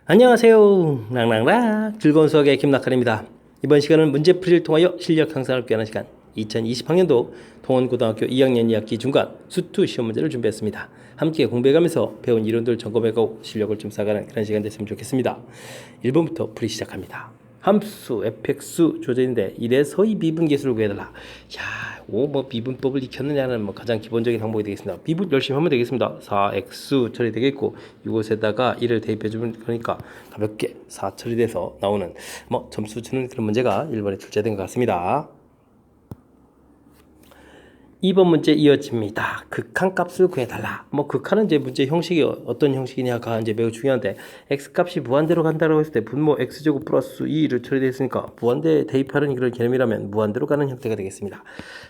안녕하세요. 랑랑랑 즐거운 수학의 김낙한입니다. 이번 시간은 문제풀이를 통하여 실력 향상을 꾀하는 시간 2020학년도 동원고등학교 2학년 2학기 중간 수투 시험 문제를 준비했습니다. 함께 공부해가면서 배운 이론들 점검해가고 실력을 좀 쌓아가는 그런 시간 됐으면 좋겠습니다. 1번부터 풀이 시작합니다. 함수 fx 조제인데 1에서의 미분계수를 구해달라. 야, 미분법을 익혔느냐는 가장 기본적인 항목이 되겠습니다. 미분 열심히 하면 되겠습니다. 4x 처리되겠고 이곳에다가 1을 대입해주면 그러니까 가볍게 4 처리돼서 나오는 점수 주는 그런 문제가 1번에 출제된 것 같습니다. 2번 문제 이어집니다. 극한값을 구해달라. 극한은 이제 문제 형식이 어떤 형식이냐가 이제 매우 중요한데, x값이 무한대로 간다고 했을 때 분모 x제곱 플러스 2를 처리되어 있으니까 무한대 대입하는 그런 개념이라면 무한대로 가는 형태가 되겠습니다.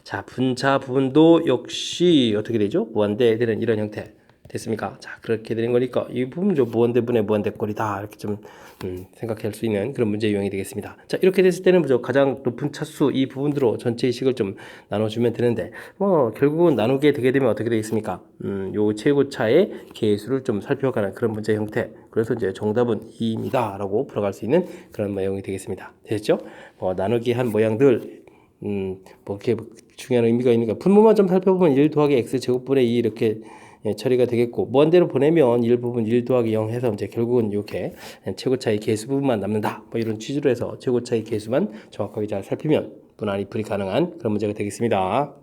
자, 분자 부분도 역시 어떻게 되죠? 무한대 되는 이런 형태. 됐습니까? 자, 그렇게 되는 거니까 이 부분 좀 무한대분의 무한대꼴이다 이렇게 좀 생각할 수 있는 그런 문제 유형이 되겠습니다. 자, 이렇게 됐을 때는 가장 높은 차수 이 부분으로 전체의 식을 좀 나눠주면 되는데 결국은 나누게 되게 되면 어떻게 되겠습니까? 요 최고차의 계수를 좀 살펴가는 그런 문제 형태. 그래서 이제 정답은 2입니다라고 풀어갈 수 있는 그런 모양이 되겠습니다. 됐죠? 나누기 한 모양들 이렇게 중요한 의미가 있는가? 분모만 좀 살펴보면 1 더하기 x 제곱분의 2 이렇게 처리가 되겠고, 무한대로 보내면 1 부분 1 더하기 0 해서 이제 결국은 이렇게 최고차의 계수 부분만 남는다. 이런 취지로 해서 최고차의 계수만 정확하게 잘 살피면 무난히 풀이 가능한 그런 문제가 되겠습니다.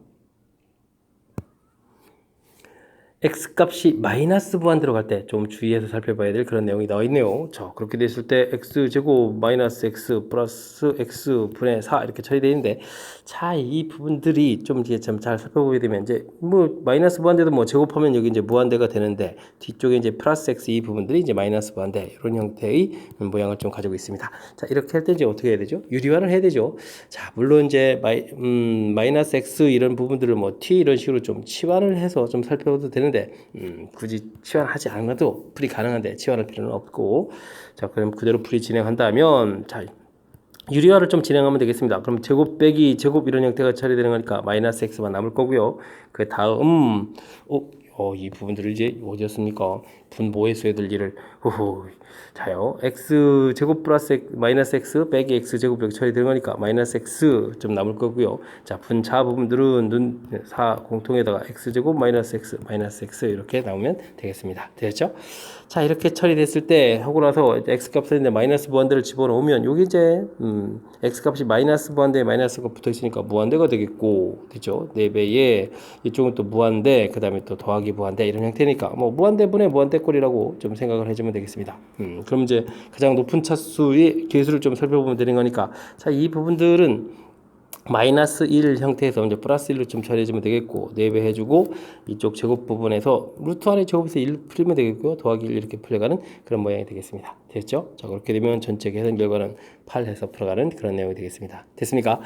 x값이 마이너스 무한대로 갈 때 좀 주의해서 살펴봐야 될 그런 내용이 나와 있네요. 자, 그렇게 됐을 때 x제곱 마이너스 x 플러스 x 분의 4 이렇게 처리되어 있는데, 자, 이 부분들이 좀 이제 잘 살펴보게 되면 이제 마이너스 무한대도 제곱하면 여기 이제 무한대가 되는데, 뒤쪽에 이제 플러스 x 이 부분들이 이제 마이너스 무한대 이런 형태의 모양을 좀 가지고 있습니다. 자, 이렇게 할 때 이제 어떻게 해야 되죠? 유리화를 해야 되죠. 자, 물론 이제 마이너스 x 이런 부분들을 t 이런 식으로 좀 치환을 해서 좀 살펴봐도 되는데, 굳이 치환하지 않아도 풀이 가능한데 치환할 필요는 없고, 자, 그럼 그대로 풀이 진행한다면, 자, 유리화를 좀 진행하면 되겠습니다. 그럼 제곱 빼기 제곱 이런 형태가 처리되는 거니까 마이너스 x만 남을 거고요. 그 다음 이 부분들을 이제 어디였습니까? 분모에서 해둘 일을 자요. x 제곱 플러스 마이너스 x 빼기 x 제곱 이렇게 처리되는 거니까 마이너스 x 좀 남을 거고요. 자, 분자 부분들은 4 공통에다가 x 제곱 마이너스 x 이렇게 나오면 되겠습니다. 되겠죠? 자, 이렇게 처리됐을 때 하고 나서 x 값에 마이너스 무한대를 집어넣으면 여기 이제 x 값이 마이너스 무한대에 마이너스가 붙어 있으니까 무한대가 되겠고, 그죠? 4배에 이쪽은 또 무한대, 그 다음에 또 더하기 무한대 이런 형태니까 무한대분의 무한대꼴이라고 좀 생각을 해주면 되겠습니다. 그럼 이제 가장 높은 차수의 계수를 좀 살펴보면 되는 거니까, 자, 이 부분들은 마이너스 1 형태에서 이제 플러스 1로 좀 처리해주면 되겠고, 4배 해주고 이쪽 제곱 부분에서 루트 안에 제곱에서 1 풀면 되겠고요. 더하기 1 이렇게 풀려가는 그런 모양이 되겠습니다. 됐죠? 자, 그렇게 되면 전체 계산 결과는 8 해서 풀어가는 그런 내용이 되겠습니다. 됐습니까?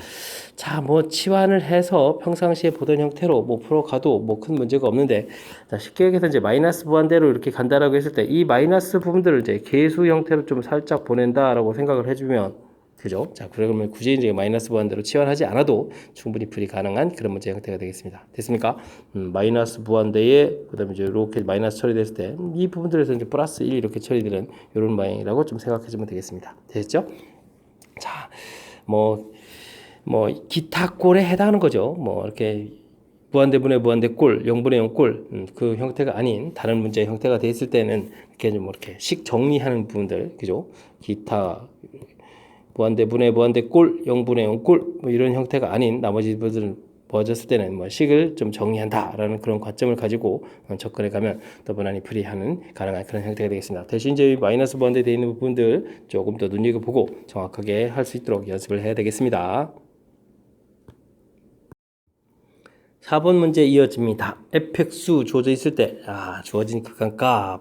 자, 치환을 해서 평상시에 보던 형태로 풀어가도 큰 문제가 없는데, 자, 쉽게 얘기해서 이제 마이너스 무한대로 이렇게 간다라고 했을 때 이 마이너스 부분들을 이제 계수 형태로 좀 살짝 보낸다라고 생각을 해주면, 그죠? 자, 그러면 굳이 이제 마이너스 무한대로 치환하지 않아도 충분히 풀이 가능한 그런 문제 형태가 되겠습니다. 됐습니까? 마이너스 무한대에 그다음에 이제 이렇게 마이너스 처리됐을 때 이 부분들에서 이제 플러스 1 이렇게 처리되는 이런 모양이라고 좀 생각해주면 되겠습니다. 됐죠? 자, 기타 꼴에 해당하는 거죠. 이렇게 무한대분의 무한대꼴, 0분의 0꼴, 그 형태가 아닌 다른 문제의 형태가 돼 있을 때는 이렇게 좀 이렇게 식 정리하는 부분들, 그죠? 기타 무한대분의 무한대꼴, 0분의 0꼴 이런 형태가 아닌 나머지 부분들은 모아졌을 때는 식을 좀 정리한다라는 그런 관점을 가지고 접근해 가면 더 무난히 풀이하는 가능한 그런 형태가 되겠습니다. 대신 이제 마이너스 무한대 되어 있는 부분들 조금 더 눈여겨보고 정확하게 할 수 있도록 연습을 해야 되겠습니다. 4번 문제 이어집니다. fx 주어져 있을 때 주어진 극한값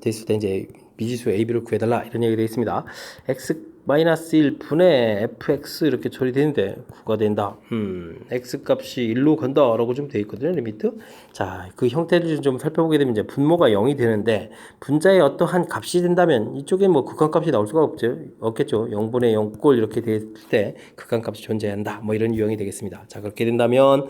됐을 때 이제 미지수 AB를 구해달라 이런 얘기가 되어 있습니다. x 마이너스 1 분의 fx 이렇게 처리되는데 9가 된다. x 값이 1로 간다 라고 좀 되어 있거든요. 리미트. 자, 그 형태를 좀 살펴보게 되면 이제 분모가 0이 되는데, 분자의 어떠한 값이 된다면 이쪽에 극한값이 나올 수가 없겠죠. 0분의 0꼴 이렇게 됐을 때 극한값이 존재한다. 이런 유형이 되겠습니다. 자, 그렇게 된다면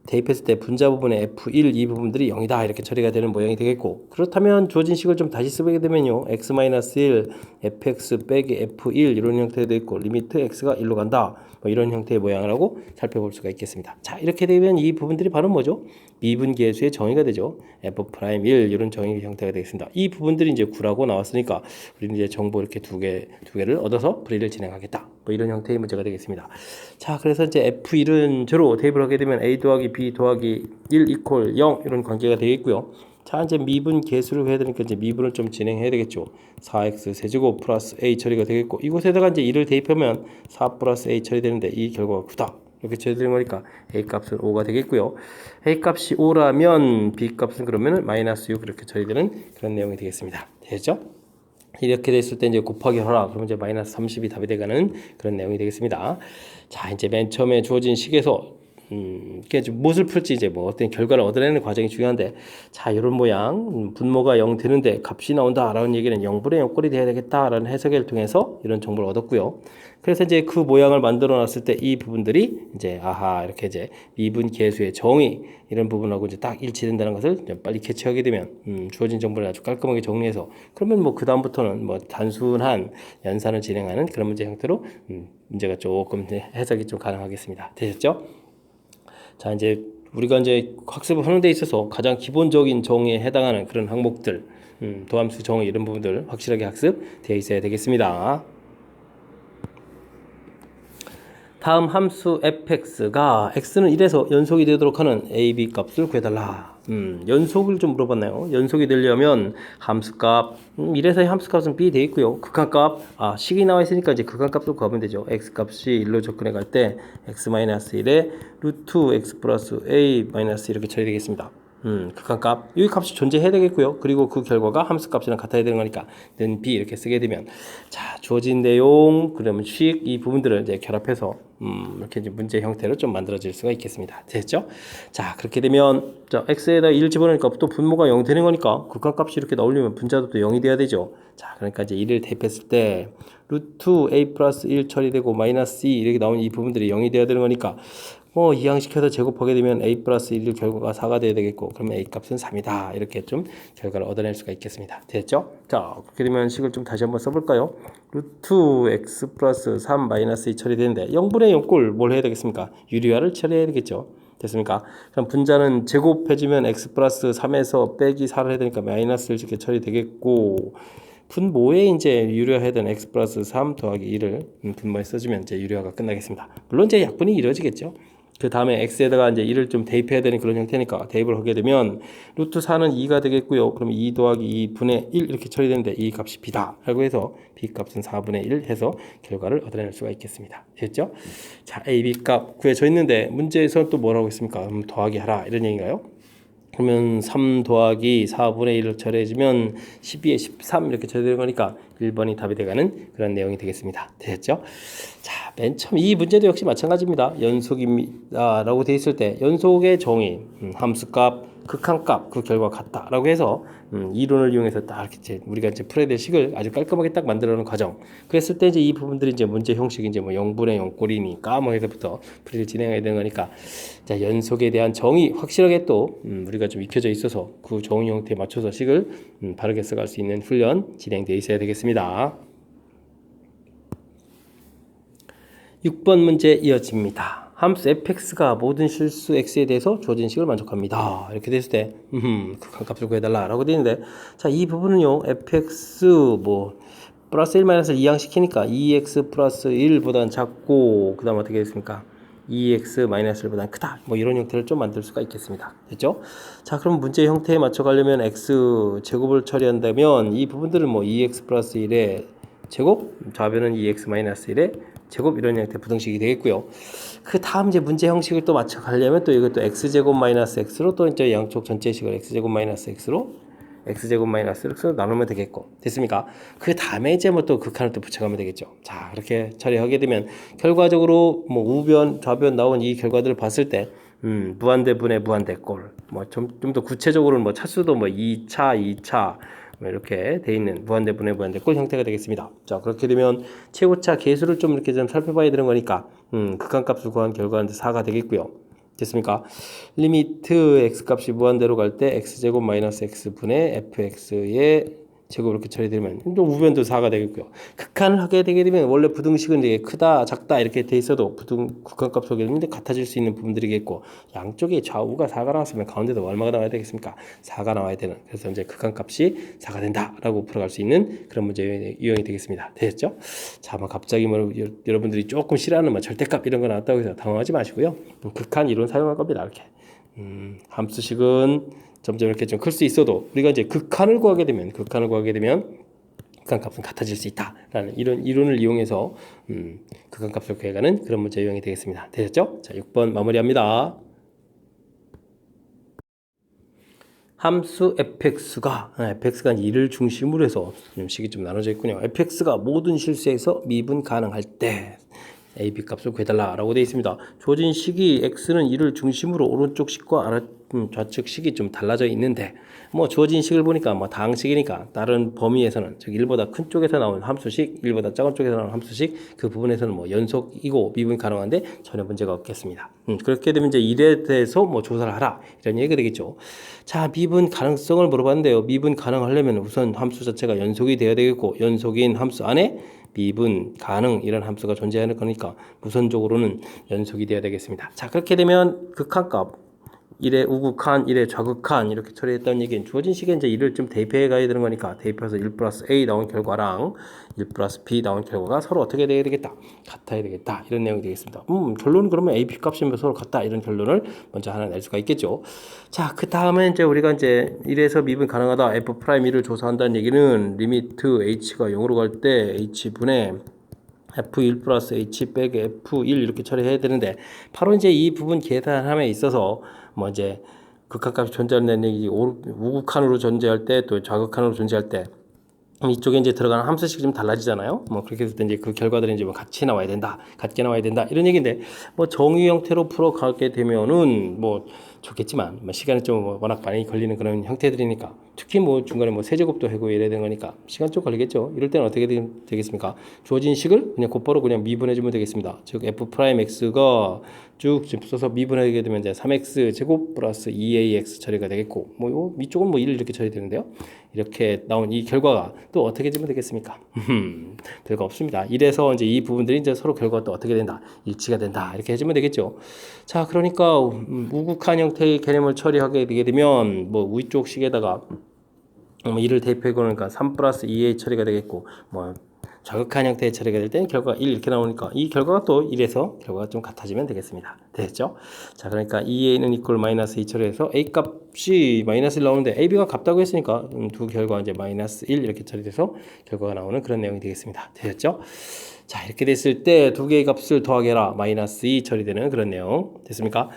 대입했을 때 분자 부분의 F1 이 부분들이 0이다 이렇게 처리가 되는 모양이 되겠고, 그렇다면 주어진 식을 좀 다시 쓰게 되면요 x-1 fx 빼기 f1 이런 형태도 있고 리미트 x가 1로 간다 뭐 이런 형태의 모양을 하고 살펴볼 수가 있겠습니다. 자, 이렇게 되면 이 부분들이 바로 뭐죠? 미분계수의 정의가 되죠. f'1 이런 정의 형태가 되겠습니다. 이 부분들이 이제 9라고 나왔으니까 우리는 이제 정보 이렇게 두 개를 얻어서 풀이를 진행하겠다 뭐 이런 형태의 문제가 되겠습니다. 자, 그래서 이제 F1은 제로 대입을 하게 되면 A 더하기 B 더하기 1 이퀄 0 이런 관계가 되겠고요. 자, 이제 미분 계수를 해야 되니까 이제 미분을 좀 진행해야 되겠죠. 4x 세제곱 플러스 A 처리가 되겠고, 이곳에다가 이제 1을 대입하면 4 플러스 A 처리되는데 이 결과가 9다. 이렇게 처리되는 거니까 A 값은 5가 되겠고요. A 값이 5라면 B 값은 그러면은 마이너스 6 이렇게 처리되는 그런 내용이 되겠습니다. 됐죠? 이렇게 됐을 때 이제 곱하기 하라. 그러면 이제 마이너스 30이 답이 돼가는 그런 내용이 되겠습니다. 자, 이제 맨 처음에 주어진 식에서 무엇을 풀지 이제 뭐 어떤 결과를 얻어내는 과정이 중요한데, 자, 이런 모양 분모가 0 되는데 값이 나온다라는 얘기는 0분의 0꼴이 돼야 되겠다라는 해석을 통해서 이런 정보를 얻었고요. 그래서 이제 그 모양을 만들어 놨을 때 이 부분들이 이제 아하 이렇게 이제 미분 계수의 정의 이런 부분하고 이제 딱 일치된다는 것을 빨리 캐치하게 되면 주어진 정보를 아주 깔끔하게 정리해서 그러면 뭐 그 다음부터는 뭐 단순한 연산을 진행하는 그런 문제 형태로 문제가 조금 해석이 좀 가능하겠습니다. 되셨죠? 자, 이제 우리가 이제 학습을 하는 데 있어서 가장 기본적인 정의에 해당하는 그런 항목들, 도함수 정의 이런 부분들 확실하게 학습되어 있어야 되겠습니다. 다음 함수 fx가 x는 1에서 연속이 되도록 하는 a, b 값을 구해달라. 연속을 좀 물어봤나요? 연속이 되려면 함수값 1에서의 함수값은 b 돼 있고요. 극한값 식이 나와 있으니까 이제 극한값도 구하면 되죠. x값이 1로 접근해 갈 때 x-1에 루트 x 플러스 a 마이너스 이렇게 처리되겠습니다. 극한값 이 값이 존재해야 되겠고요. 그리고 그 결과가 함수값이랑 같아야 되는 거니까 는 b 이렇게 쓰게 되면, 자, 주어진 내용 그러면 식 이 부분들을 이제 결합해서 이렇게 이제 문제 형태로 좀 만들어질 수가 있겠습니다. 됐죠? 자, 그렇게 되면 자, x에다 1 집어넣으니까 또 분모가 0 되는 거니까 극한값이 이렇게 나오려면 분자도 또 0이 돼야 되죠. 자, 그러니까 이제 1을 대입했을 때 루트 a 플러스 1 처리되고 마이너스 2 이렇게 나오는 이 부분들이 0이 돼야 되는 거니까 뭐 이항시켜서 제곱하게 되면 a 플러스 1 결과가 4가 돼야 되겠고, 그러면 a 값은 3이다 이렇게 좀 결과를 얻어낼 수가 있겠습니다. 됐죠? 자, 그렇게 되면 식을 좀 다시 한번 써볼까요? 루트 x 플러스 3 마이너스 2 처리되는데 0분의 0꼴 뭘 해야 되겠습니까? 유리화를 처리해야 되겠죠. 됐습니까? 그럼 분자는 제곱해주면 x 플러스 3에서 빼기 4를 해야 되니까 마이너스 1 이렇게 처리되겠고, 분모에 이제 유리화해야 되는 x 플러스 3 더하기 1을 분모에 써주면 이제 유리화가 끝나겠습니다. 물론 이제 약분이 이루어지겠죠. 그 다음에 x에다가 이제 1을 좀 대입해야 되는 그런 형태니까 대입을 하게 되면 루트 4는 2가 되겠고요. 그러면 2 더하기 2분의 1 이렇게 처리되는데 이 값이 b다 라고 해서 b 값은 4분의 1 해서 결과를 얻어낼 수가 있겠습니다. 됐죠? 자, a, b 값 구해져 있는데 문제에서 또 뭐라고 했습니까? 더하기 하라 이런 얘기인가요? 그러면 3 더하기 4분의 1을 처리해주면 12에 13 이렇게 처리되는 거니까 1번이 답이 돼가는 그런 내용이 되겠습니다. 됐죠? 자, 맨 처음 이 문제도 역시 마찬가지입니다. 연속입니다 라고 되어 있을 때 연속의 정의, 함수값, 극한값 그 결과 같다라고 해서 이론을 이용해서 딱 이렇게 우리가 이제 풀어야 될 식을 아주 깔끔하게 딱 만들어놓은 과정. 그랬을 때 이제 이 부분들이 이제 문제 형식이 이제 뭐 0분의 0꼴이니까 뭐 해서부터 풀이를 진행해야 되는 거니까, 자, 연속에 대한 정의 확실하게 또 우리가 좀 익혀져 있어서 그 정의 형태에 맞춰서 식을 바르게 써갈 수 있는 훈련 진행되어 있어야 되겠습니다. 6번 문제 이어집니다. 함수 fx가 모든 실수 x에 대해서 주어진 식을 만족합니다. 이렇게 됐을 때 극한값을 구해달라 라고 되어 있는데, 자, 이 부분은요 fx 뭐 플러스 1 마이너스를 이항시키니까 2x 플러스 1보다는 작고, 그 다음 어떻게 됐습니까? 2x 마이너스 1보다는 크다 뭐 이런 형태를 좀 만들 수가 있겠습니다. 됐죠? 자, 그럼 문제 형태에 맞춰 가려면 x 제곱을 처리한다면 이 부분들은 뭐 2x 플러스 1의 제곱, 좌변은 2x 마이너스 1의 제곱 이런 형태 부등식이 되겠고요. 그 다음 이제 문제 형식을 또 맞춰 가려면 또 이것도 x제곱 마이너스 x로 또 이제 양쪽 전체식을 x제곱 마이너스 x로 나누면 되겠고, 됐습니까? 그 다음에 이제 뭐 또 극한을 또 붙여가면 되겠죠. 자, 그렇게 처리하게 되면 결과적으로 뭐 우변, 좌변 나온 이 결과들을 봤을 때 무한대분의 무한대꼴, 뭐 좀 더 구체적으로는 뭐 차수도 뭐 2차 뭐 이렇게 돼 있는 무한대분의 무한대꼴 형태가 되겠습니다. 자, 그렇게 되면 최고차 계수를 좀 이렇게 좀 살펴봐야 되는 거니까 극한값을 구한 결과는 4가 되겠고요. 됐습니까? 리미트 x값이 무한대로 갈 때 x제곱 마이너스 x분의 fx의 제곱 이렇게 처리되면 또 우변도 4가 되겠고요. 극한을 하게 되게 되면 원래 부등식은 되게 크다 작다 이렇게 돼 있어도 부등 극한값 소개되는데 같아질 수 있는 부분들이겠고 양쪽에 좌우가 4가 나왔으면 가운데도 얼마가 나와야 되겠습니까? 4가 나와야 되는. 그래서 이제 극한값이 4가 된다라고 풀어갈 수 있는 그런 문제 유형이 되겠습니다. 되셨죠? 자, 뭐 갑자기 뭐 여러분들이 조금 싫어하는 뭐 절대값 이런 거 나왔다고 해서 당황하지 마시고요. 극한 이론 사용할 겁니다. 이렇게 함수식은 점점 이렇게 좀 클 수 있어도 우리가 이제 극한을 구하게 되면 극한값은 같아질 수 있다라는 이런 이론을 이용해서 극한값을 구해가는 그런 문제 유형이 되겠습니다. 되셨죠? 자, 6번 마무리합니다. 함수 fx가 2를 중심으로 해서 식이 좀 나눠져 있군요. fx가 모든 실수에서 미분 가능할 때 AB 값을 구해달라라고 되어 있습니다. 주어진 식이 x는 2를 중심으로 오른쪽 식과 좌측 식이 좀 달라져 있는데 뭐 주어진 식을 보니까 뭐 다항식이니까 다른 범위에서는 즉 1보다 큰 쪽에서 나온 함수식, 1보다 작은 쪽에서 나온 함수식 그 부분에서는 뭐 연속이고 미분 가능한데 전혀 문제가 없겠습니다. 그렇게 되면 이제 1에 대해서 뭐 조사를 하라 이런 얘기가 되겠죠. 자, 미분 가능성을 물어봤는데요. 미분 가능하려면 우선 함수 자체가 연속이 되어야 되겠고 연속인 함수 안에 미분, 가능 이런 함수가 존재하는 거니까 우선적으로는 연속이 되어야 되겠습니다. 자, 그렇게 되면 극한값 1의 우극한, 1의 좌극한 이렇게 처리했다는 얘기는 주어진 식에 이제 1을 좀 대입해 가야 되는 거니까 대입해서 1 플러스 A 나온 결과랑 1 플러스 B 나온 결과가 서로 어떻게 돼야 되겠다? 같아야 되겠다. 이런 내용이 되겠습니다. 결론은 그러면 A, B 값이면 서로 같다. 이런 결론을 먼저 하나 낼 수가 있겠죠. 자, 그 다음에 이제 우리가 이제 1에서 미분 가능하다. F'1을 조사한다는 얘기는 리미트 H가 0으로 갈 때 H분의 F1 플러스 H 빼기 F1 이렇게 처리해야 되는데 바로 이제 이 부분 계산함에 있어서 뭐 이제 극한값이 존재한다는 얘기 우극한으로 존재할 때 또 좌극한으로 존재할 때 이쪽에 이제 들어가는 함수식이 좀 달라지잖아요. 뭐 그렇게 됐을 때 이제 그 결과들이 이제 뭐 같이 나와야 된다, 같게 나와야 된다 이런 얘기인데 뭐 정의 형태로 풀어가게 되면은 뭐 좋겠지만 뭐 시간이 좀 워낙 많이 걸리는 그런 형태들이니까 특히 뭐 중간에 뭐 세제곱도 하고 이래야 되는 거니까 시간 좀 걸리겠죠. 이럴 때는 어떻게 되겠습니까? 주어진 식을 그냥 곧바로 그냥 미분해주면 되겠습니다. 즉 f'(x가) 쭉 써서 미분하게 되면 이제 3x 제곱 플러스 2ax 처리가 되겠고 뭐 이쪽은 뭐 1 이렇게 처리되는데요. 이렇게 나온 이 결과가 또 어떻게 되면 되겠습니까? 별거 없습니다. 이래서 이제 이 부분들이 이제 서로 결과가 또 어떻게 된다, 일치가 된다 이렇게 해주면 되겠죠. 자, 그러니까 우극한 형태의 개념을 처리하게 되게 되면 뭐 위쪽 식에다가 1을 대입해 보니까 3 플러스 2a 처리가 되겠고 뭐 좌극한 형태의 처리가 될 때는 결과가 1 이렇게 나오니까 이 결과가 또 1에서 결과가 좀 같아지면 되겠습니다. 됐죠? 자, 그러니까 2a는 이퀄 마이너스 2 처리해서 a 값이 마이너스 1 나오는데 ab가 같다고 했으니까 두 결과 이제 마이너스 1 이렇게 처리돼서 결과가 나오는 그런 내용이 되겠습니다. 되셨죠? 자, 이렇게 됐을 때 두 개의 값을 더하게라 마이너스 2 처리되는 그런 내용 됐습니까?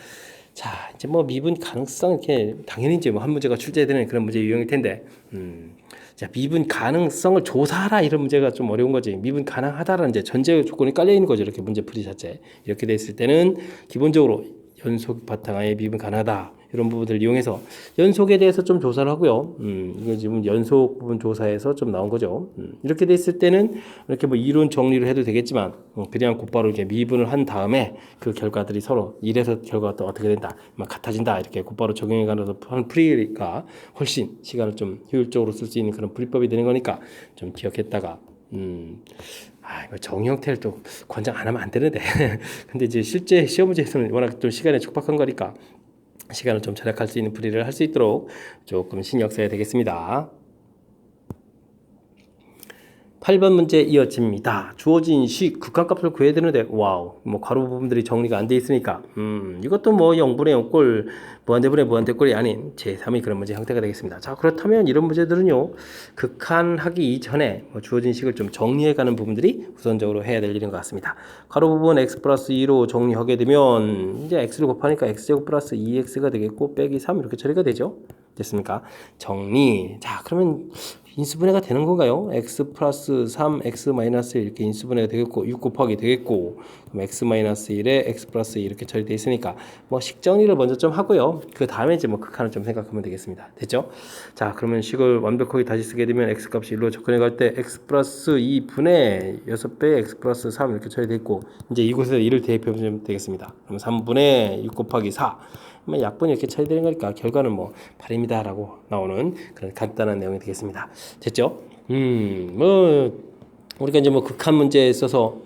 자, 이제 뭐 미분 가능성 이렇게 당연히 이제 뭐 한 문제가 출제되는 그런 문제 유형일 텐데 자, 미분 가능성을 조사하라 이런 문제가 좀 어려운 거지. 미분 가능하다라는 이제 전제 조건이 깔려 있는 거죠. 이렇게 문제 풀이 자체. 이렇게 됐을 때는 기본적으로 연속 바탕하에 미분 가능하다. 이런 부분들을 이용해서 연속에 대해서 좀 조사를 하고요. 이거 지금 연속 부분 조사에서 좀 나온 거죠. 이렇게 됐을 때는 이렇게 뭐 이론 정리를 해도 되겠지만 그냥 곧바로 이렇게 미분을 한 다음에 그 결과들이 서로 이래서 결과가 또 어떻게 된다, 막 같아진다 이렇게 곧바로 적용해 가면서 하는 풀이가 훨씬 시간을 좀 효율적으로 쓸 수 있는 그런 풀이법이 되는 거니까 좀 기억했다가 이거 정 형태를 또 권장 안 하면 안 되는데 근데 이제 실제 시험 문제에서는 워낙 좀 시간이 촉박한 거니까 시간을 좀 절약할 수 있는 풀이를 할 수 있도록 조금 신경 써야 되겠습니다. 8번 문제 이어집니다. 주어진 식 극한값을 구해야 되는데 와우 뭐 괄호 부분들이 정리가 안 돼 있으니까 이것도 뭐 0분의 0꼴 무한대분의 무한대꼴이 아닌 제3의 그런 문제 형태가 되겠습니다. 자, 그렇다면 이런 문제들은요 극한하기 이전에 뭐 주어진 식을 좀 정리해가는 부분들이 우선적으로 해야 될 일인 것 같습니다. 괄호 부분 x 플러스 2로 정리하게 되면 이제 x를 곱하니까 x제곱 플러스 2x가 되겠고 빼기 3 이렇게 처리가 되죠. 됐습니까? 정리. 자, 그러면 인수분해가 되는 건가요? x 플러스 3 x 마이너스 1 이렇게 인수분해가 되겠고 6 곱하기 되겠고 그럼 x 마이너스 1에 x 플러스 2 이렇게 처리되어 있으니까 뭐 식 정리를 먼저 좀 하고요. 그 다음에 이제 뭐 극한을 좀 생각하면 되겠습니다. 됐죠? 자, 그러면 식을 완벽하게 다시 쓰게 되면 x 값이 1로 접근해 갈 때 x 플러스 2분의 6배 x 플러스 3 이렇게 처리되어 있고 이제 이곳에서 1을 대입해보면 되겠습니다. 그럼 3분의 6 곱하기 4 약분이 이렇게 처리되는 거니까 결과는 뭐 8입니다라고 나오는 그런 간단한 내용이 되겠습니다. 됐죠? 뭐 우리가 이제 뭐 극한 문제에 있어서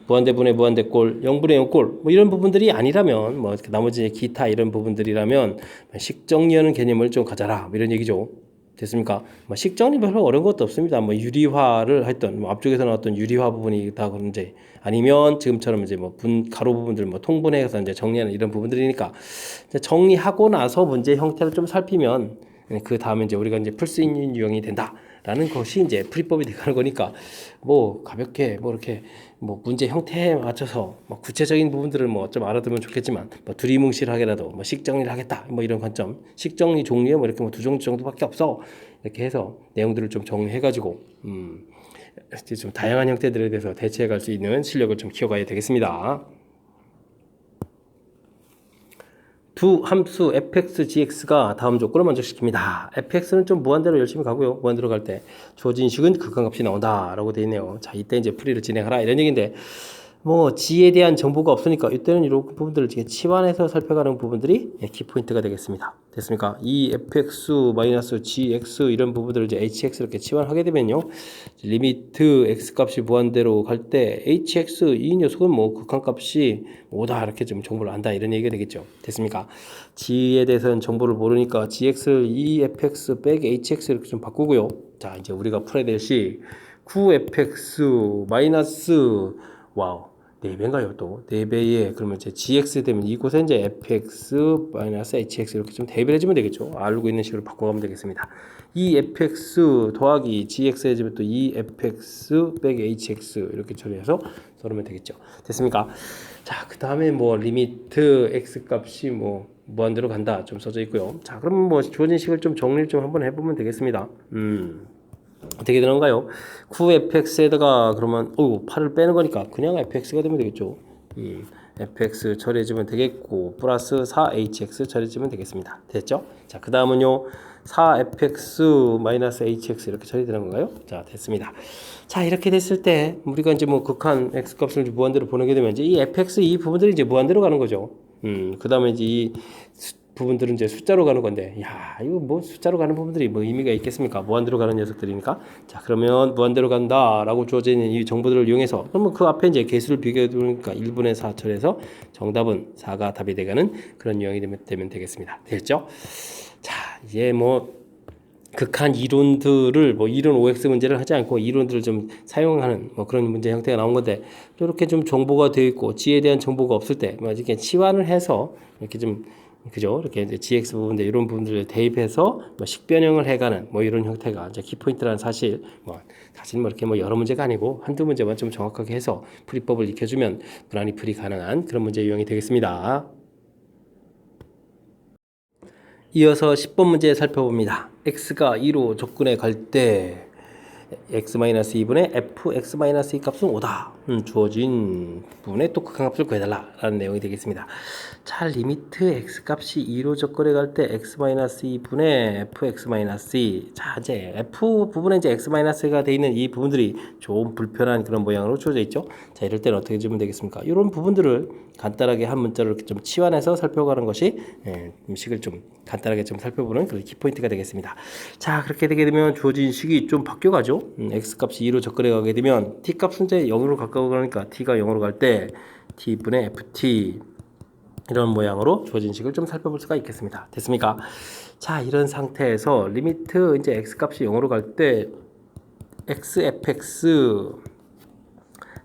무한대분의 무한대꼴, 0분의 0꼴 뭐 이런 부분들이 아니라면 뭐 나머지 기타 이런 부분들이라면 식정리하는 개념을 좀 가져라 뭐 이런 얘기죠. 됐습니까? 뭐 식정리 별로 어려운 것도 없습니다. 뭐 유리화를 했던 뭐 앞쪽에서 나왔던 유리화 부분이 다 그런지 아니면 지금처럼 이제 뭐 가로 부분들 뭐 통분해서 이제 정리하는 이런 부분들이니까 이제 정리하고 나서 문제 형태를 좀 살피면 그 다음에 이제 우리가 이제 풀 수 있는 유형이 된다라는 것이 이제 풀이법이 되는 거니까 뭐 가볍게 뭐 이렇게 뭐 문제 형태에 맞춰서 뭐 구체적인 부분들을 뭐 좀 알아두면 좋겠지만 뭐 두리뭉실하게라도 뭐 식정리를 하겠다 뭐 이런 관점 식정리 종류에 뭐 이렇게 뭐 두 종류 정도밖에 없어 이렇게 해서 내용들을 좀 정리해가지고 좀 다양한 형태들에 대해서 대체해갈 수 있는 실력을 좀 키워가야 되겠습니다. 두 함수 fx, gx가 다음 조건을 만족시킵니다. fx는 좀 무한대로 열심히 가고요. 무한대로 갈 때 주어진 식은 극한값이 나온다라고 되어 있네요. 자, 이때 이제 풀이를 진행하라 이런 얘기인데 뭐 g에 대한 정보가 없으니까 이때는 이런 부분들을 치환해서 살펴가는 부분들이 키포인트가 되겠습니다. 됐습니까? 이 fx-gx 이런 부분들을 이제 hx 이렇게 치환하게 되면요. 리미트 x 값이 무한대로 갈 때 hx 이 녀석은 뭐 극한값이 5다 이렇게 좀 정보를 안다 이런 얘기가 되겠죠. 됐습니까? g에 대해서는 정보를 모르니까 gx를 efx 빼기 hx 이렇게 좀 바꾸고요. 자, 이제 우리가 풀어야 될 식 9fx 마이너스 와우 4배인가요 또? 4배에 그러면 이제 gx 되면 이곳에 이제 fx 마이너스 hx 이렇게 좀 대입을 해주면 되겠죠. 알고 있는 식으로 바꿔가면 되겠습니다. 이 fx 더하기 gx 해주면 또 이 fx 빼기 hx 이렇게 처리해서 써놓으면 되겠죠. 됐습니까? 자, 그 다음에 뭐 리미트 x 값이 뭐 무한대로 간다 좀 써져 있고요. 자, 그럼 뭐 주어진 식을 좀 정리를 좀 한번 해보면 되겠습니다. 어떻게 되는가요? 9fx에다가 그러면 8을 빼는 거니까 그냥 fx가 되면 되겠죠. fx 처리해주면 되겠고 플러스 4hx 처리해주면 되겠습니다. 됐죠? 자, 그 다음은요 4fx 마이너스 hx 이렇게 처리되는 건가요? 자, 됐습니다. 자, 이렇게 됐을 때 우리가 이제 뭐 극한 x 값을 무한대로 보내게 되면 이제 이 fx 이 부분들이 이제 무한대로 가는 거죠. 그 다음에 이제 이 부분들은 이제 숫자로 가는 건데, 야, 이거 뭐 숫자로 가는 부분들이 뭐 의미가 있겠습니까? 무한대로 가는 녀석들이니까. 자, 그러면 무한대로 간다라고 주어져 있는 이 정보들을 이용해서, 그러면 그 앞에 이제 개수를 비교해 두니까 1분의 4 처리해서 정답은 4가 답이 되가는 그런 유형이 되면 되겠습니다. 됐죠? 자, 이제 뭐 극한 이론들을 뭐 이론 OX 문제를 하지 않고 이론들을 좀 사용하는 뭐 그런 문제 형태가 나온 건데 이렇게 좀 정보가 되어 있고 G에 대한 정보가 없을 때 뭐 이렇게 치환을 해서 이렇게 좀 그죠? 이렇게 이제 GX 부분들 이런 부분들을 대입해서 뭐 식변형을 해가는 뭐 이런 형태가 이제 키포인트라는 사실 사실 뭐 이렇게 뭐 여러 문제가 아니고 한두 문제만 좀 정확하게 해서 풀이법을 익혀주면 무난히 풀이 가능한 그런 문제 유형이 되겠습니다. 이어서 10번 문제 살펴봅니다. x가 2로 접근해 갈 때 x-2분의 fx-2 값은 5다. 주어진 부분에 또 극한값을 구해달라라는 내용이 되겠습니다. 자, 리미트 x 값이 2로 접근해 갈 때 x-2분의 fx-2. 자, 이제 f 부분에 이제 x-가 되어 있는 이 부분들이 좀 불편한 그런 모양으로 주어져 있죠. 자, 이럴 때는 어떻게 주면 되겠습니까? 이런 부분들을 간단하게 한 문자로 이렇게 좀 치환해서 살펴가는 것이 식을 좀 간단하게 좀 살펴보는 그런 키포인트가 되겠습니다. 자, 그렇게 되게 되면 주어진 식이 좀 바뀌어가죠. x 값이 2로 접근해 가게 되면 t 값은 이제 0으로 가까워 가니까 t가 0으로 갈 때 t분의 ft 이런 모양으로 주어진 식을 좀 살펴볼 수가 있겠습니다. 됐습니까? 자, 이런 상태에서 리미트 이제 x 값이 0으로 갈 때 xfx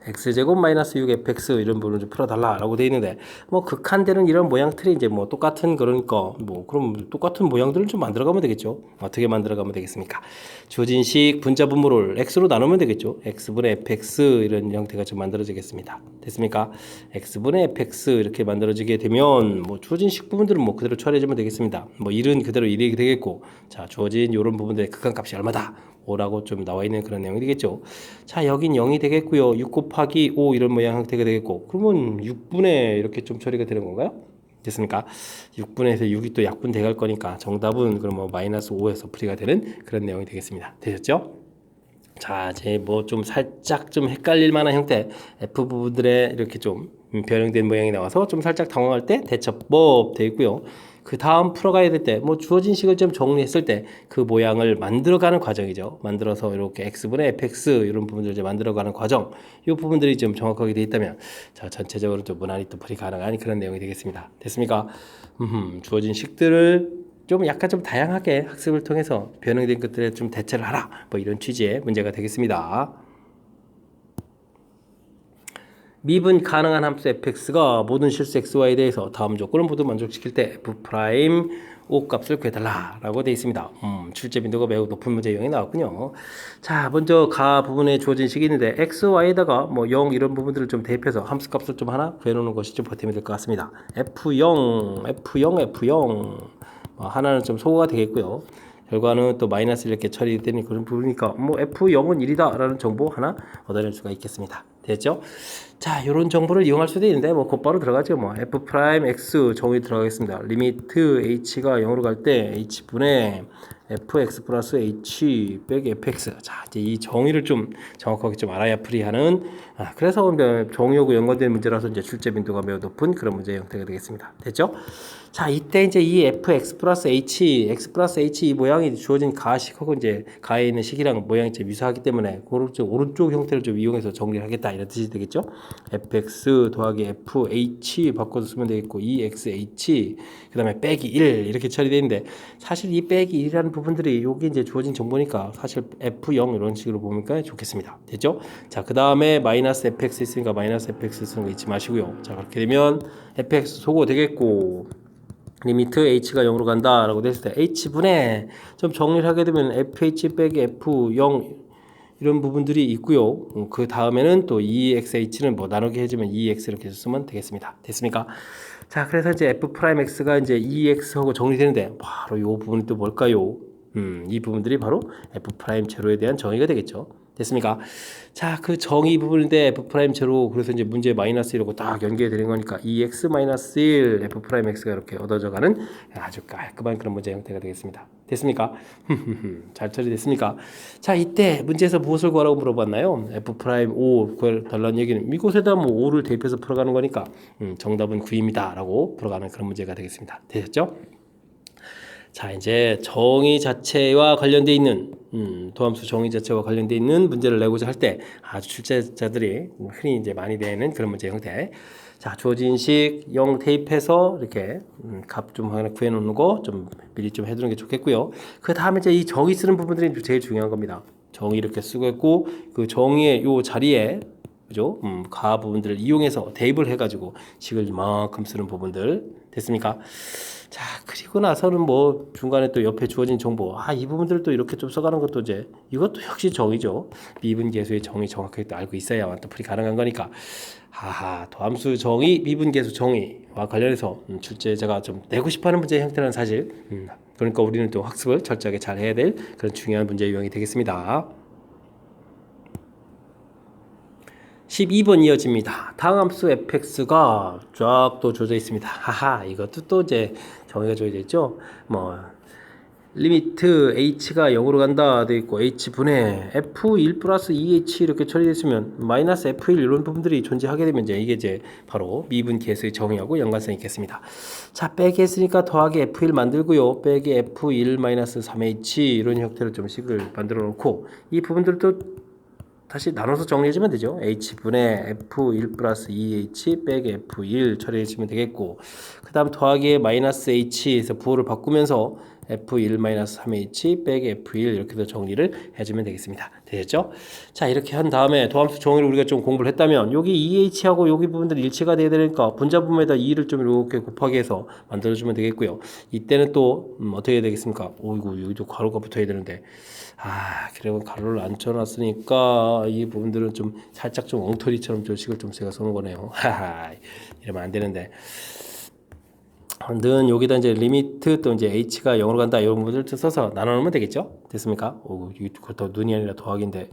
x제곱 마이너스 6fx 이런 부분을 좀 풀어달라라고 되어 있는데 뭐 극한되는 이런 모양틀이 이제 뭐 똑같은 그러니까 뭐 그럼 똑같은 모양들을 좀 만들어가면 되겠죠. 어떻게 만들어가면 되겠습니까? 주어진 식 분자 분모를 x로 나누면 되겠죠. x분의 fx 이런 형태가 좀 만들어지겠습니다. 됐습니까? x분의 fx 이렇게 만들어지게 되면 뭐 주어진 식 부분들은 뭐 그대로 처리해주면 되겠습니다. 뭐 1은 그대로 1이 되겠고 자, 주어진 이런 부분들의 극한값이 얼마다? 5라고 좀 나와 있는 그런 내용이 되겠죠. 자, 여긴 0이 되겠고요. 6 곱하기 5 이런 모양 형태가 되겠고, 그러면 6분의 이렇게 좀 처리가 되는 건가요? 됐습니까? 6분에서 6이 또 약분 돼갈 거니까 정답은 그럼 뭐 마이너스 5에서 풀이가 되는 그런 내용이 되겠습니다. 되셨죠? 자, 이제 뭐 좀 살짝 좀 헷갈릴 만한 형태 F 부분들에 이렇게 좀 변형된 모양이 나와서 좀 살짝 당황할 때 대처법 되어 있고요. 그 다음 풀어가야 될 때 뭐 주어진 식을 좀 정리했을 때 그 모양을 만들어가는 과정이죠. 만들어서 이렇게 x분의 fx 이런 부분들을 이제 만들어가는 과정, 이 부분들이 좀 정확하게 되어 있다면 자, 전체적으로 좀 무난히 또 풀이 가능한 그런 내용이 되겠습니다. 됐습니까? 주어진 식들을 좀 약간 좀 다양하게 학습을 통해서 변형된 것들에 좀 대처를 하라, 뭐 이런 취지의 문제가 되겠습니다. 미분 가능한 함수 fx가 모든 실수 xy에 대해서 다음 조건을 모두 만족시킬 때 f' O 값을 구해달라 라고 되어 있습니다. 출제 빈도가 매우 높은 문제 유형이 나왔군요. 자, 먼저 가 부분에 주어진 식이 있는데 x, y에다가 뭐 0 이런 부분들을 좀 대입해서 함수 값을 좀 하나 구해놓는 것이 좀 보탬이 될 것 같습니다. f0, f0, f0 하나는 좀 소거가 되겠고요. 결과는 또 마이너스 이렇게 처리되는 그런 부분이니까 뭐 f0은 1이다 라는 정보 하나 얻어낼 수가 있겠습니다. 됐죠? 자, 이런 정보를 이용할 수도 있는데 뭐 곧바로 들어가죠. 뭐 f'(x) 정의 들어가겠습니다. 리미트 h가 0으로 갈 때 h분의 fx 플러스 h 빼기 fx. 자, 이제 이 정의를 좀 정확하게 좀 알아야 풀이하는, 그래서 정의하고 연관된 문제라서 이제 출제 빈도가 매우 높은 그런 문제 형태가 되겠습니다. 됐죠? 자, 이때 이제 이 fx 플러스 h, x 플러스 h 이 모양이 주어진 가식하고 이제 가에 있는 식이랑 모양이 좀 유사하기 때문에 오른쪽 형태를 좀 이용해서 정리를 하겠다 이런 뜻이 되겠죠. fx 더하기 fh 바꿔서 쓰면 되겠고 2xh 그 다음에 빼기 1 이렇게 처리되어 있는데, 사실 이 빼기 1이라는 부분들이 여기 이제 주어진 정보니까 사실 f0 이런 식으로 보니까 좋겠습니다. 됐죠? 자, 그 다음에 마이너스 fx 있으니까 마이너스 fx 쓰는 거 잊지 마시고요. 자, 그렇게 되면 fx 소거 되겠고, 리미트 h가 0으로 간다 라고 됐을 때 h분의 좀 정리를 하게 되면 fh 빼기 f0 이런 부분들이 있고요. 그 다음에는 또 2xh는 뭐 나누기 해주면 2x 이렇게 쓰면 되겠습니다. 됐습니까? 자, 그래서 이제 f'x가 이제 2x하고 정리되는데 바로 이 부분이 또 뭘까요? 이 부분들이 바로 f' 제로에 대한 정의가 되겠죠. 됐습니까? 자, 그 정의 부분인데 f' 제로, 그래서 이제 문제 마이너스 이러고 딱 연계되는 거니까 2x 마이너스 1 f'x가 이렇게 얻어져 가는 아주 깔끔한 그런 문제 형태가 되겠습니다. 됐습니까? 잘 처리됐습니까? 자, 이때 문제에서 무엇을 구하라고 물어봤나요? f'5 구해달라는 얘기는 이곳에다 뭐 5를 대입해서 풀어가는 거니까 정답은 9입니다 라고 풀어가는 그런 문제가 되겠습니다. 되셨죠? 자, 이제 정의 자체와 관련되어 있는 도함수 정의 자체와 관련되어 있는 문제를 내고자 할 때 아주 출제자들이 흔히 이제 많이 내는 그런 문제 형태. 자, 주어진 식 0 대입해서 이렇게 값 좀 하나 구해 놓는 거 좀 미리 좀 해두는 게 좋겠고요. 그 다음에 이제 이 정의 쓰는 부분들이 제일 중요한 겁니다. 정의 이렇게 쓰고 있고 그 정의의 요 자리에 그죠? 가 부분들을 이용해서 대입을 해가지고 식을 이만큼 쓰는 부분들. 됐습니까? 자, 그리고 나서는 뭐 중간에 또 옆에 주어진 정보, 이 부분들을 또 이렇게 좀 써가는 것도 이제 이것도 역시 정의죠. 미분계수의 정의 정확하게 또 알고 있어야만 또 풀이 가능한 거니까. 도함수 정의, 미분계수 정의와 관련해서 출제자가 좀 내고 싶어하는 문제 형태라는 사실. 그러니까 우리는 또 학습을 철저하게 잘 해야 될 그런 중요한 문제 유형이 되겠습니다. 12번 이어집니다. 다음 함수 fx가 쫙 또 주어져 있습니다. 이것도 또 이제 정의가 주어져 있죠. 뭐 리미트 h가 0으로 간다 돼 있고 h분의 f1 플러스 2h 이렇게 처리됐으면 마이너스 f1 이런 부분들이 존재하게 되면 이게 이제 바로 미분 계수의 정의하고 연관성이 있겠습니다. 자, 빼기 했으니까 더하기 f1 만들고요. 빼기 f1 마이너스 3h 이런 형태로 좀 식을 만들어 놓고 이 부분들도 다시 나눠서 정리해주면 되죠. h분의 f1 플러스 2h 빼기 f1 처리해주면 되겠고, 그 다음 더하기에 마이너스 h에서 부호를 바꾸면서 f1 마이너스 3h 빼기 f1 이렇게도 정리를 해주면 되겠습니다. 되겠죠? 자, 이렇게 한 다음에 도함수 정의를 우리가 좀 공부를 했다면 여기 2h하고 여기 부분들이 일치가 돼야 되니까 분자분모에다 2를 좀 이렇게 곱하기 해서 만들어주면 되겠고요. 이때는 또 어떻게 해야 되겠습니까? 오이구, 여기도 가로가 붙어야 되는데 그리고 가로를 안 쳐놨으니까 이 부분들은 좀 살짝 좀 엉터리처럼 저 식을 좀 제가 써놓은 거네요. 이러면 안 되는데. 는 여기다 이제 리미트 또 이제 h가 0으로 간다 이런 부분을 좀 써서 나눠 놓으면 되겠죠? 됐습니까? 오, 이거 눈이 아니라 더하기인데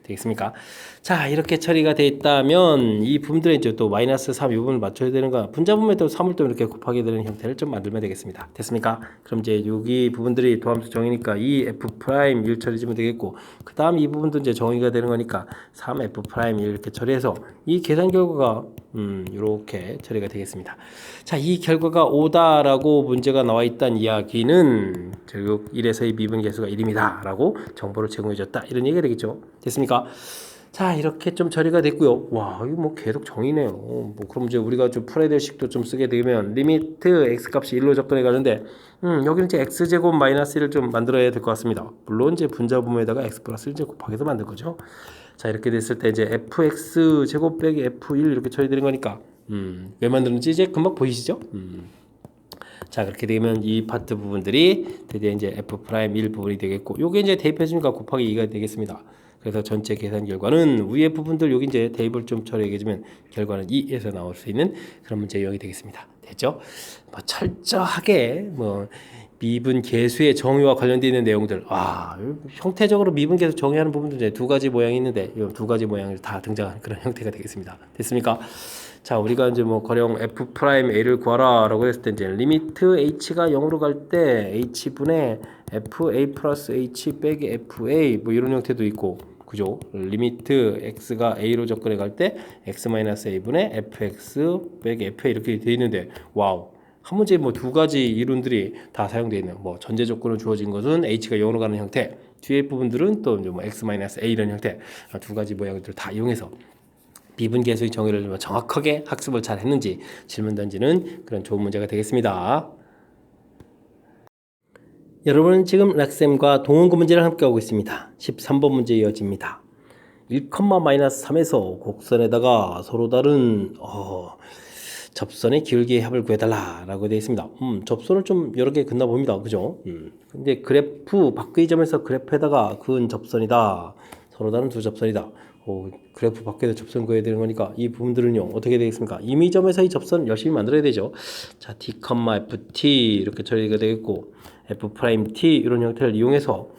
되겠습니까? 자, 이렇게 처리가 돼 있다면 이 부분들에 이제 또 마이너스 3 이 부분을 맞춰야 되는가? 분자분면에 3을 또 이렇게 곱하게 되는 형태를 좀 만들면 되겠습니다. 됐습니까? 그럼 이제 여기 부분들이 도함수 정의니까 이 f 프라임 1 처리해주면 되겠고, 그 다음 이 부분도 이제 정의가 되는 거니까 3f 프라임 1 이렇게 처리해서 이 계산 결과가 이렇게 처리가 되겠습니다. 자, 이 결과가 오다라고 문제가 나와 있다는 이야기는 결국 1에서의 미분계수가 1입니다 라고 정보를 제공해줬다 이런 얘기가 되겠죠. 됐습니까? 자, 이렇게 좀 처리가 됐고요. 와, 이거 뭐 계속 정의네요. 뭐 그럼 이제 우리가 좀 풀어야 될 식도 좀 쓰게 되면 리미트 x 값이 1로 접근해 가는데 여기는 이제 x제곱 마이너스 1을 좀 만들어야 될 것 같습니다. 물론 이제 분자분모에다가 x 플러스 1 이제 곱하기해서 만든 거죠. 자, 이렇게 됐을 때 이제 fx 제곱 빼기 f1 이렇게 처리되는 거니까 왜 만드는지 이제 금방 보이시죠? 자, 그렇게 되면 이 파트 부분들이 드디어 이제 f'1 부분이 되겠고, 요게 이제 대입해 주니까 곱하기 2가 되겠습니다. 그래서 전체 계산 결과는 위의 부분들 여기 이제 대입을 좀 처리해 주면 결과는 2에서 나올 수 있는 그런 문제 유형이 되겠습니다. 됐죠? 뭐 철저하게 뭐 미분 계수의 정의와 관련되어 있는 내용들, 형태적으로 미분 계수 정의하는 부분도 이제 두 가지 모양이 있는데 이 두 가지 모양을 다 등장하는 그런 형태가 되겠습니다. 됐습니까? 자, 우리가 이제 뭐 가령 f 프라임 a를 구하라라고 했을 때 이제 리미트 h가 0으로 갈 때 h분의 fa 플러스 h 빼기 fa 뭐 이런 형태도 있고, 그죠? 리미트 x가 a로 접근해 갈 때 x 마이너스 a분의 fx 빼기 fa 이렇게 돼 있는데, 와우. 한 문제에 뭐 두 가지 이론들이 다 사용되어 있는, 뭐 전제 조건으로 주어진 것은 h가 0으로 가는 형태, 뒤에 부분들은 또 뭐 x 마이너스 a 이런 형태, 두 가지 모양들을 다 이용해서 미분계수의 정의를 정확하게 학습을 잘 했는지 질문 던지는 그런 좋은 문제가 되겠습니다. 여러분은 지금 락쌤과 동원구 문제를 함께하고 있습니다. 13번 문제 이어집니다. 1,-3에서 곡선에다가 서로 다른 접선의 기울기의 합을 구해달라 라고 되어 있습니다. 접선을 좀 여러 개 긋나 봅니다. 그죠? 근데 그래프 밖의 점에서 그래프에다가 그은 접선이다. 서로 다른 두 접선이다. 그래프 밖에서 접선 그어야 되는 거니까 이 부분들은요 어떻게 되겠습니까? 임의점에서 이 접선 열심히 만들어야 되죠. 자, d, ft 이렇게 처리가 되겠고, f'(t) 이런 형태를 이용해서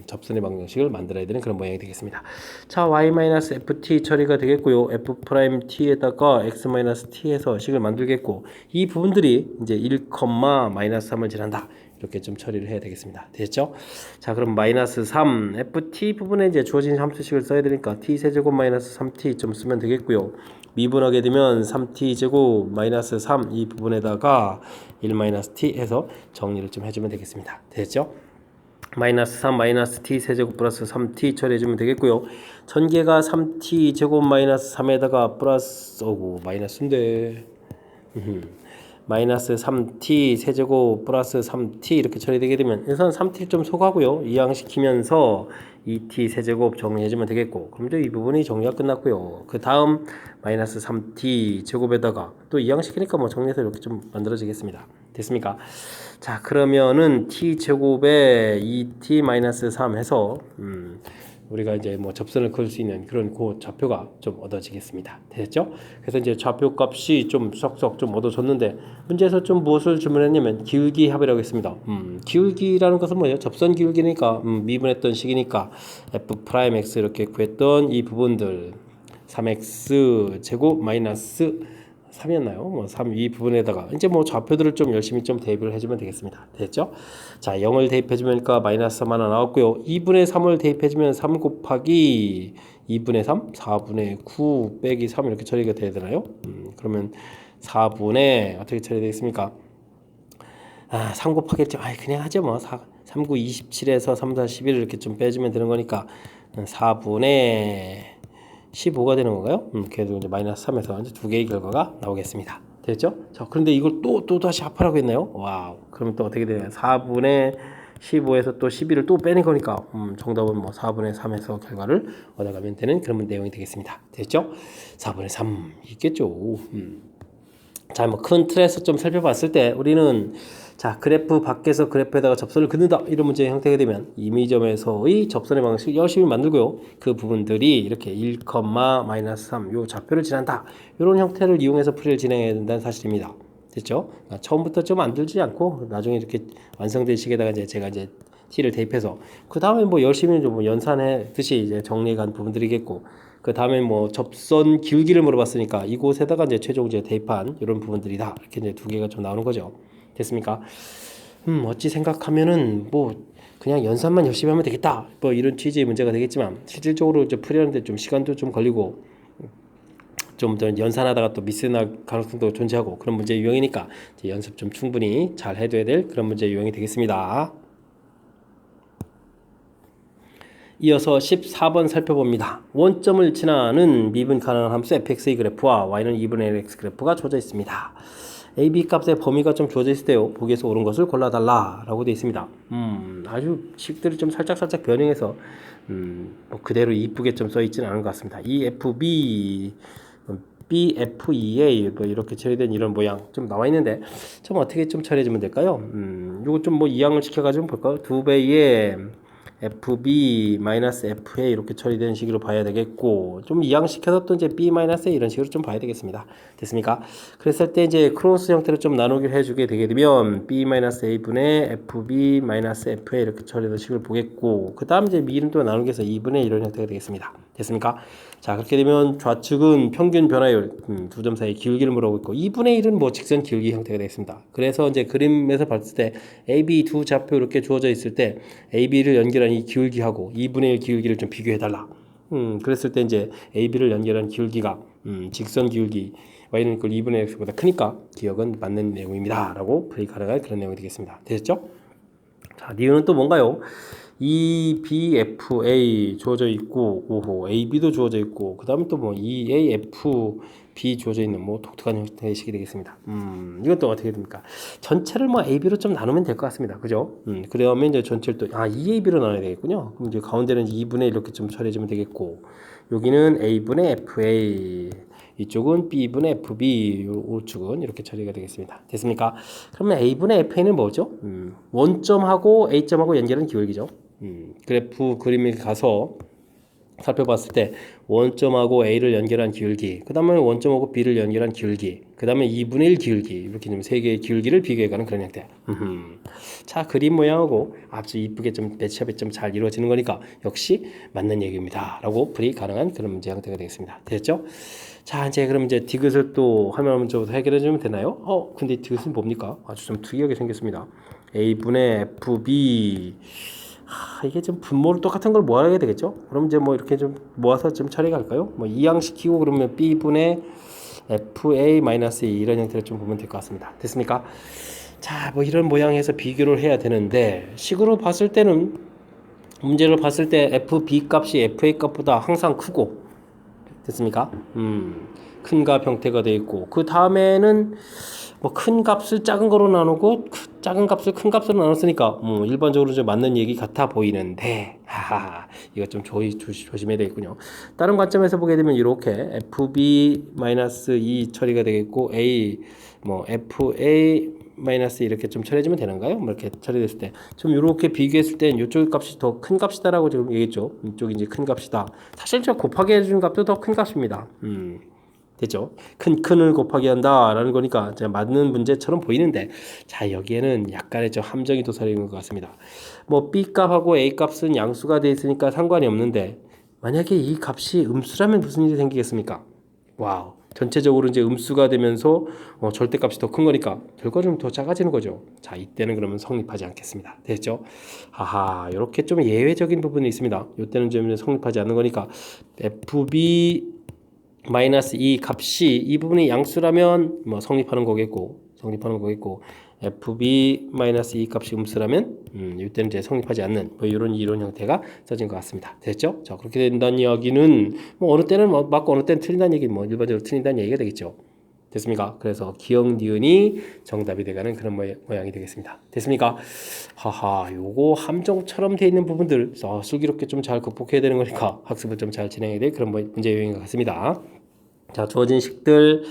접선의 방정식을 만들어야 되는 그런 모양이 되겠습니다. 자, y-ft 처리가 되겠고요. f'(t에다가 x-t 해서 식을 만들겠고, 이 부분들이 이제 1,-3을 지난다. 이렇게 좀 처리를 해야 되겠습니다. 됐죠? 자, 그럼 마이너스 3 ft 부분에 이제 주어진 함수식을 써야 되니까 t 세제곱 마이너스 3t 좀 쓰면 되겠고요. 미분하게 되면 3t 제곱 마이너스 3 이 부분에다가 1 마이너스 t 해서 정리를 좀 해주면 되겠습니다. 됐죠? 마이너스 3 마이너스 t 세제곱 플러스 3t 처리해주면 되겠고요. 전개가 3t 제곱 마이너스 3에다가 플러스 마이너스인데 마이너스 3t 세제곱 플러스 3t 이렇게 처리되게 되면 우선 3t 좀 소가고요. 이항시키면서 2t 세제곱 정리해주면 되겠고, 그럼 이제 이 부분이 정리가 끝났고요. 그 다음 마이너스 3t 제곱에다가 또 이항시키니까 뭐 정리해서 이렇게 좀 만들어지겠습니다. 됐습니까? 자, 그러면은 t 제곱에 2t 마이너스 3 해서 우리가 이제 뭐 접선을 그을 수 있는 그런 그 좌표가 좀 얻어지겠습니다. 됐죠? 그래서 이제 좌표 값이 좀 쏙쏙 좀 얻어졌는데, 문제에서 좀 무엇을 주문했냐면 기울기 합이라고 했습니다. 기울기라는 것은 뭐예요? 접선 기울기니까 미분했던 식이니까 f'(x) 이렇게 구했던 이 부분들 3x 제곱 마이너스 3이었나요? 뭐 3 이 부분에다가 이제 뭐 좌표들을 좀 열심히 좀 대입을 해주면 되겠습니다. 됐죠? 자, 0을 대입해주니까 마이너스 3 하나 나왔고요. 2분의 3을 대입해주면 3 곱하기 2분의 3, 4분의 9 빼기 3 이렇게 처리가 돼야 되나요? 그러면 4분의 어떻게 처리되겠습니까? 3 곱하기 그냥 하죠 뭐. 3, 9, 27에서 3, 4, 11 이렇게 좀 빼주면 되는 거니까 4분의 15가 되는 건가요? 그래도 이제 마이너스 3에서 이제 두 개의 결과가 나오겠습니다. 됐죠? 자, 그런데 이걸 또 다시 합하라고 했나요? 와우. 그러면 또 어떻게 되나요? 4분의 15에서 또 11을 또 빼는 거니까 정답은 뭐 4분의 3에서 결과를 얻어가면 되는 그런 내용이 되겠습니다. 됐죠? 4분의 3 있겠죠. 자, 뭐 큰 틀에서 좀 살펴봤을 때 우리는 자, 그래프 밖에서 그래프에다가 접선을 긋는다 이런 문제의 형태가 되면 임의점에서의 접선의 방식 열심히 만들고요. 그 부분들이 이렇게 1, 마이너스 3 요 좌표를 지난다 이런 형태를 이용해서 풀이를 진행해야 된다는 사실입니다. 됐죠? 처음부터 좀 만들지 않고 나중에 이렇게 완성된 식에다가 이제 제가 이제 t를 대입해서 그 다음에 뭐 열심히 좀 연산해 듯이 이제 정리해 간 부분들이겠고 그 다음에 뭐 접선 기울기를 물어봤으니까 이곳에다가 이제 최종 이제 대입한 이런 부분들이다 이렇게 이제 두 개가 좀 나오는 거죠. 됐습니까? 어찌 생각하면은 뭐 그냥 연산만 열심히 하면 되겠다 뭐 이런 취지의 문제가 되겠지만 실질적으로 이제 풀이하는데 좀 시간도 좀 걸리고 좀 더 연산하다가 또 미스날 가능성도 존재하고 그런 문제 유형이니까 연습 좀 충분히 잘 해둬야 될 그런 문제 유형이 되겠습니다. 이어서 14번 살펴봅니다. 원점을 지나는 미분 가능한 함수 fx의 그래프와 y는 2분의 lx 그래프가 주어져 있습니다. a, b 값의 범위가 좀 주어져 있을 때요. 보기에서 옳은 것을 골라달라 라고 되어 있습니다. 아주 식들이 좀 살짝 변형해서 뭐 그대로 이쁘게 좀 써있지는 않은 것 같습니다. 이 fb BFEA 뭐 이렇게 처리된 이런 모양 좀 나와 있는데 좀 어떻게 좀 처리해주면 될까요? 요거 좀 뭐 이항을 시켜가지고 볼까요? 2배의 FB-FA 이렇게 처리되는 식으로 봐야 되겠고 좀 이항시켜서 또 이제 B-A 이런 식으로 좀 봐야 되겠습니다. 됐습니까? 그랬을 때 이제 크로스 형태로 좀 나누기를 해주게 되게 되면 B-A분의 FB-FA 이렇게 처리되는 식을 보겠고 그 다음 이제 미는 또 나누기 해서 2분의 이런 형태가 되겠습니다. 됐습니까? 자 그렇게 되면 좌측은 평균 변화율 두 점 사이 기울기를 물어보고 있고 2분의 1은 뭐 직선 기울기 형태가 되겠습니다. 그래서 이제 그림에서 봤을 때 AB 두 좌표 이렇게 주어져 있을 때 AB를 연결한 이 기울기하고 2분의 1 기울기를 좀 비교해 달라. 그랬을 때 이제 AB를 연결한 기울기가 직선 기울기 y는 이걸 2분의 x보다 크니까 기억은 맞는 내용입니다. 라고 풀이 가능한 그런 내용이 되겠습니다. 되셨죠? 자, 니은은 또 뭔가요? EBFA 주어져 있고, 오호, AB도 주어져 있고, 그 다음에 또 뭐 EAFB 주어져 있는 뭐 독특한 형태식이 되겠습니다. 이건 또 어떻게 됩니까? 전체를 뭐 AB로 좀 나누면 될 것 같습니다. 그죠? 그러면 이제 전체를 또, EAB로 나눠야 되겠군요. 그럼 이제 가운데는 2분의 이렇게 좀 처리해주면 되겠고, 여기는 A분의 FA, 이쪽은 B분의 FB, 우측은 이렇게 처리가 되겠습니다. 됐습니까? 그러면 A분의 FA는 뭐죠? 원점하고 A점하고 연결한 기울기죠. 그래프 그림에 가서 살펴봤을 때 원점하고 A를 연결한 기울기, 그 다음에 원점하고 B를 연결한 기울기, 그 다음에 2분의 1 기울기 이렇게 좀 세 개의 기울기를 비교해가는 그런 형태. 자 그림 모양하고 아주 이쁘게 좀 매치업이 좀 잘 이루어지는 거니까 역시 맞는 얘기입니다. 라고 풀이 가능한 그런 문제 형태가 되겠습니다. 됐죠? 자 이제 그럼 이제 디귿을 또 화면 문제부터 해결해 주면 되나요? 근데 디귿은 뭡니까? 아주 좀 특이하게 생겼습니다. A분의 FB 이게 좀 분모를 똑같은 걸 모아야 되겠죠? 그럼 이제 뭐 이렇게 좀 모아서 좀 처리가 할까요? 뭐 이항시키고 그러면 B분의 FA-E 이런 형태로 좀 보면 될 것 같습니다. 됐습니까? 자, 뭐 이런 모양에서 비교를 해야 되는데 식으로 봤을 때는 문제를 봤을 때 FB 값이 FA 값보다 항상 크고 됐습니까? 큰 값 형태가 되어 있고 그 다음에는 뭐 큰 값을 작은 거로 나누고 작은 값을 큰 값으로 나눴으니까 일반적으로 좀 맞는 얘기 같아 보이는데 이거 좀 조심해야 되겠군요. 다른 관점에서 보게 되면 이렇게 FB-E 처리가 되겠고 A 뭐 FA 이렇게 좀 처리해주면 되는가요? 뭐 이렇게 처리됐을 때 좀 이렇게 비교했을 때 이쪽 값이 더 큰 값이다라고 지금 얘기했죠. 이쪽이 이제 큰 값이다. 사실 저 곱하기 해준 값도 더 큰 값입니다. 됐죠? 큰을 곱하기 한다라는 거니까 맞는 문제처럼 보이는데 자 여기에는 약간의 좀 함정이 도사리는 것 같습니다. 뭐 B 값하고 A 값은 양수가 돼 있으니까 상관이 없는데 만약에 이 값이 음수라면 무슨 일이 생기겠습니까? 와우. 전체적으로 이제 음수가 되면서 절대값이 더 큰 거니까 결과는 더 작아지는 거죠. 자 이때는 그러면 성립하지 않겠습니다. 됐죠? 이렇게 좀 예외적인 부분이 있습니다. 이때는 좀 성립하지 않는 거니까 FB 이 값이 이 부분이 양수라면 뭐 성립하는 거겠고 FB 이 값이 음수라면 이때는 이제 성립하지 않는 뭐 이런 이론 형태가 써진 것 같습니다. 됐죠? 자 그렇게 된다는 이야기는 뭐 어느 때는 뭐 맞고 어느 때는 틀린다는 얘기 뭐 일반적으로 틀린다는 얘기가 되겠죠. 됐습니까? 그래서 기억 니은이 정답이 돼가는 그런 모양이 되겠습니다. 됐습니까? 요거 함정처럼 돼 있는 부분들 슬기롭게 좀 잘 극복해야 되는 거니까 학습을 좀 잘 진행해야 될 그런 문제 유형인 것 같습니다. 자 주어진 식들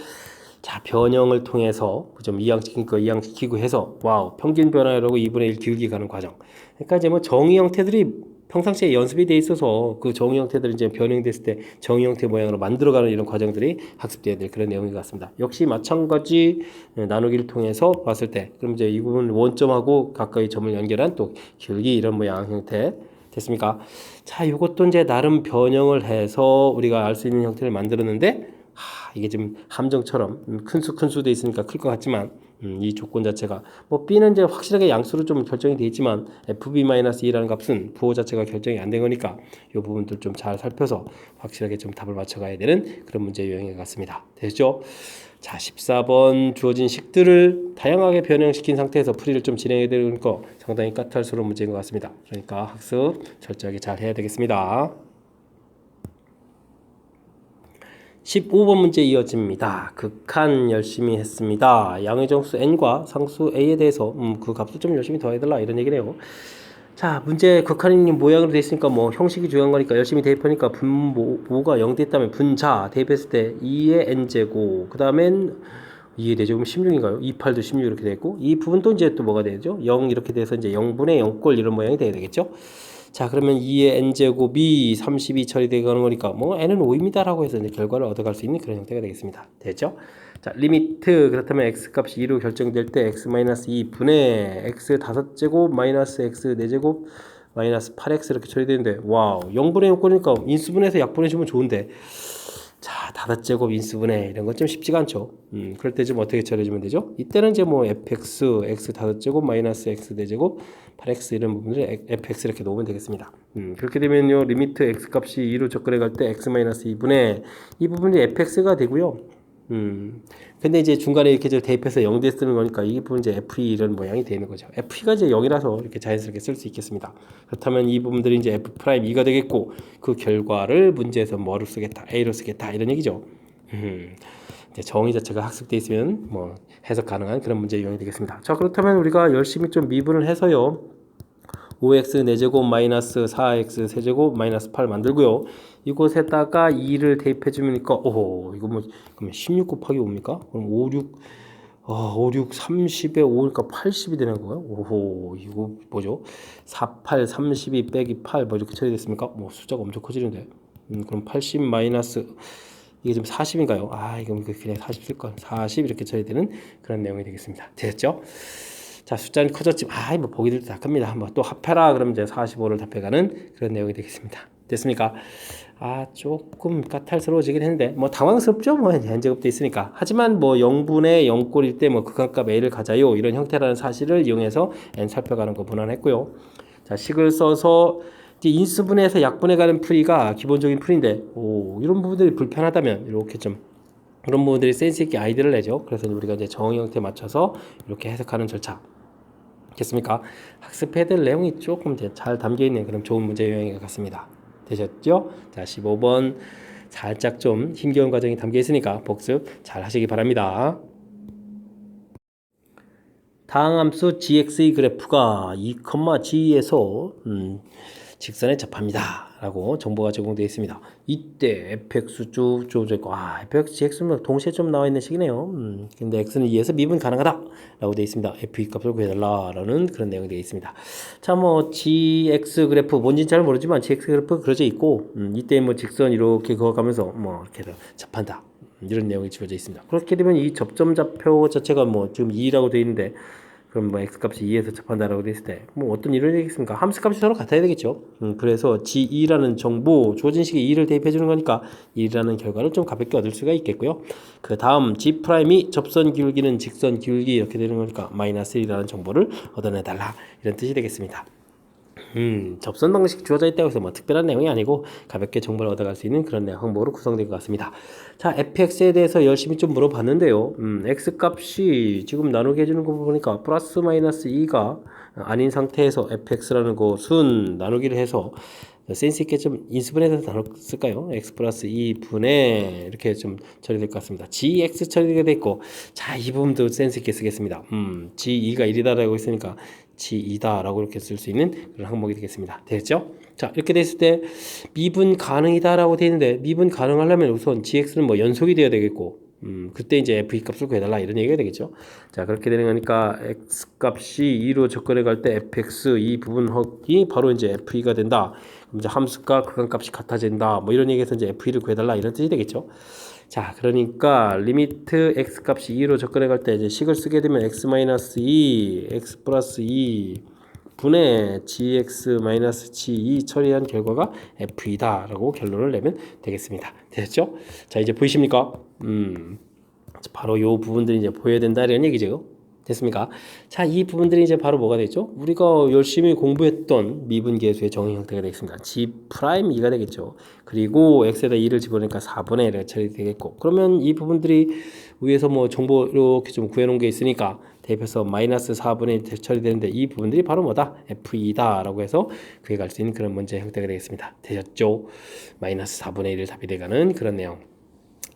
자 변형을 통해서 좀 이항시킨 거 이항시키고 해서 와우 평균 변화율하고 2분의 1 기울기 가는 과정. 그러니까 이제 뭐 정의 형태들이 평상시에 연습이 돼 있어서 그 정의 형태들이 이제 변형됐을 때 정의 형태 모양으로 만들어가는 이런 과정들이 학습돼야 될 그런 내용인 것 같습니다. 역시 마찬가지 나누기를 통해서 봤을 때 그럼 이제 이 부분 원점하고 가까이 점을 연결한 또 길기 이런 모양 형태 됐습니까? 자, 이것도 이제 나름 변형을 해서 우리가 알 수 있는 형태를 만들었는데 이게 좀 함정처럼 큰 수 돼 있으니까 클 것 같지만 이 조건 자체가 뭐 B는 이제 확실하게 양수로 좀 결정이 돼 있지만 FB-2라는 값은 부호 자체가 결정이 안 된 거니까 이 부분들 좀 잘 살펴서 확실하게 좀 답을 맞춰가야 되는 그런 문제 유형인 것 같습니다. 되죠? 자, 14번 주어진 식들을 다양하게 변형시킨 상태에서 풀이를 좀 진행해야 되는 거 상당히 까탈스러운 문제인 것 같습니다. 그러니까 학습 철저하게 잘 해야 되겠습니다. 15번 문제 이어집니다. 극한 열심히 했습니다. 양의 정수 n과 상수 a에 대해서 그 값을 좀 열심히 더해달라 이런 얘기네요. 자, 문제 극한이 모양으로 되어 있으니까 뭐 형식이 중요한 거니까 열심히 대입하니까 분모가 0 됐다면 분자 대입했을 때 2의 n제곱 그 다음엔 2의 대제곱은 16인가요? 28도 16 이렇게 되고 이 부분도 이제 또 뭐가 되죠? 0 이렇게 돼서 이제 0분의 0꼴 이런 모양이 돼야 되겠죠? 자, 그러면 2의 n제곱이 32 처리되는 거니까 뭐 n은 5입니다 라고 해서 이제 결과를 얻어갈 수 있는 그런 형태가 되겠습니다. 됐죠? 자, 리미트 그렇다면 x값이 2로 결정될 때 x-2분의 x 5제곱 마이너스 x 4제곱 마이너스 8x 이렇게 처리되는데 와우 0분의 0꼴이니까 인수분해서 약분해주면 좋은데 자, 5제곱 인수분해 이런 건 좀 쉽지가 않죠. 그럴 때 좀 어떻게 처리해주면 되죠? 이때는 이제 뭐 fx x 5제곱 마이너스 x 4제곱 8x 이런 부분을 fx 이렇게 놓으면 되겠습니다. 그렇게 되면요 리미트 x 값이 2로 접근해 갈 때 x-2분의 이 부분이 fx가 되고요. 근데 이제 중간에 이렇게 대입해서 0대 쓰는 거니까 이 부분 이제 f2 이런 모양이 되는 거죠. f2가 이제 0이라서 이렇게 자연스럽게 쓸 수 있겠습니다. 그렇다면 이 부분들이 이제 f'2가 되겠고 그 결과를 문제에서 뭐로 쓰겠다, a로 쓰겠다 이런 얘기죠. 이제 정의 자체가 학습돼 있으면 뭐 해석 가능한 그런 문제 유형이 되겠습니다. 자, 그렇다면 우리가 열심히 좀 미분을 해서요. 5x 4제곱 마이너스 4x 세제곱 마이너스 8 만들고요. 이곳에다가 2를 대입해주니까 오호 이거 뭐 그러면 16 곱하기 5입니까? 그럼 5, 6 30에 5니까 80이 되는 거예요. 오호 이거 뭐죠? 4, 8, 32 빼기 8 뭐 이렇게 처리됐습니까? 뭐 숫자가 엄청 커지는데 그럼 80 마이너스 이게 좀 40인가요? 이거 그냥 40 쓸 건 40 이렇게 처리되는 그런 내용이 되겠습니다. 됐죠? 자, 숫자는 커졌지만 뭐 보기들도 다 큽니다. 뭐 또 합해라 그러면 이제 45를 답해가는 그런 내용이 되겠습니다. 됐습니까? 조금 까탈스러워지긴 했는데 뭐 당황스럽죠. 뭐 n제곱도 있으니까. 하지만 뭐 0분의 0꼴일 때 뭐 극한값 a를 가자요 이런 형태라는 사실을 이용해서 n 살펴가는 거 무난했고요. 자, 식을 써서 이제 인수분해에서 약분해가는 풀이가 기본적인 풀인데 이런 부분들이 불편하다면 이렇게 좀 그런 부분들이 센스 있게 아이디어를 내죠. 그래서 우리가 이제 정의 형태에 맞춰서 이렇게 해석하는 절차. 됐습니까? 학습해야 될 내용이 조금 이제 잘 담겨 있는 그런 좋은 문제 유형인 것 같습니다. 되셨죠? 자, 15번 살짝 좀 힘겨운 과정이 담겨 있으니까 복습 잘 하시기 바랍니다. 다항함수 gx의 그래프가 2,g에서 직선에 접합니다 라고 정보가 제공되어 있습니다. 이때 fx 쭉 있고 fx, gx는 동시에 좀 나와 있는 식이네요. 근데 x는 2에서 미분 가능하다 라고 되어 있습니다. f2 값을 구해달라 라는 그런 내용이 되어 있습니다. 자, 뭐 gx 그래프 뭔지는 잘 모르지만 gx 그래프 그려져 있고 이때 뭐 직선 이렇게 그어가면서 뭐 이렇게 접한다 이런 내용이 주어져 있습니다. 그렇게 되면 이 접점 좌표 자체가 뭐 지금 2라고 되어 있는데 그럼 뭐 x값이 2에서 접한다라고 됐을 때 뭐 어떤 이론이 되겠습니까? 함수값이 서로 같아야 되겠죠. 그래서 g2라는 정보 주어진 식에 2를 대입해 주는 거니까 2라는 결과를 좀 가볍게 얻을 수가 있겠고요. 그 다음 g'이 접선 기울기는 직선 기울기 이렇게 되는 거니까 마이너스 1이라는 정보를 얻어내달라 이런 뜻이 되겠습니다. 접선 방식 주어져 있다고 해서 뭐 특별한 내용이 아니고 가볍게 정보를 얻어갈 수 있는 그런 항목으로 구성된 것 같습니다. 자, fx에 대해서 열심히 좀 물어봤는데요. x값이 지금 나누게 해주는 거 보니까 플러스 마이너스 2가 아닌 상태에서 fx라는 거 순 나누기를 해서 센스 있게 좀 인수분해서 나눴을까요? x 플러스 2분의 이렇게 좀 처리될 것 같습니다. gx 처리가 되어 있고 자, 이 부분도 센스 있게 쓰겠습니다. g2가 1이다라고 했으니까 g2다라고 이렇게 쓸 수 있는 그런 항목이 되겠습니다. 됐죠? 자, 이렇게 됐을 때 미분 가능이다라고 되어 있는데 미분 가능하려면 우선 gx는 뭐 연속이 되어야 되겠고 그때 이제 f2 값을 구해달라 이런 얘기가 되겠죠. 자, 그렇게 되는 거니까 x 값이 2로 접근해 갈 때 fx 이 부분이 바로 이제 f2가 된다. 그럼 이제 함수가 극한값이 같아진다. 뭐 이런 얘기에서 이제 f2를 구해달라 이런 뜻이 되겠죠. 자, 그러니까 리미트 x 값이 2로 접근해 갈 때 이제 식을 쓰게 되면 x-2, x 플러스 2 분의 gx-g2 처리한 결과가 f이다 라고 결론을 내면 되겠습니다. 됐죠? 자, 이제 보이십니까? 바로 요 부분들이 이제 보여야 된다 이런 얘기죠. 됐습니까? 자, 이 부분들이 이제 바로 뭐가 되죠? 우리가 열심히 공부했던 미분계수의 정의 형태가 되겠습니다. G'2가 되겠죠. 그리고 x에다 2를 집어넣으니까 4분의 1을 처리되겠고, 그러면 이 부분들이 위에서 뭐 정보 이렇게 좀 구해놓은 게 있으니까 대입해서 마이너스 4분의 1 처리되는데 이 부분들이 바로 뭐다? F2다 라고 해서 구해갈 수 있는 그런 문제 형태가 되겠습니다. 되셨죠? 마이너스 4분의 1을 답이 돼가는 그런 내용.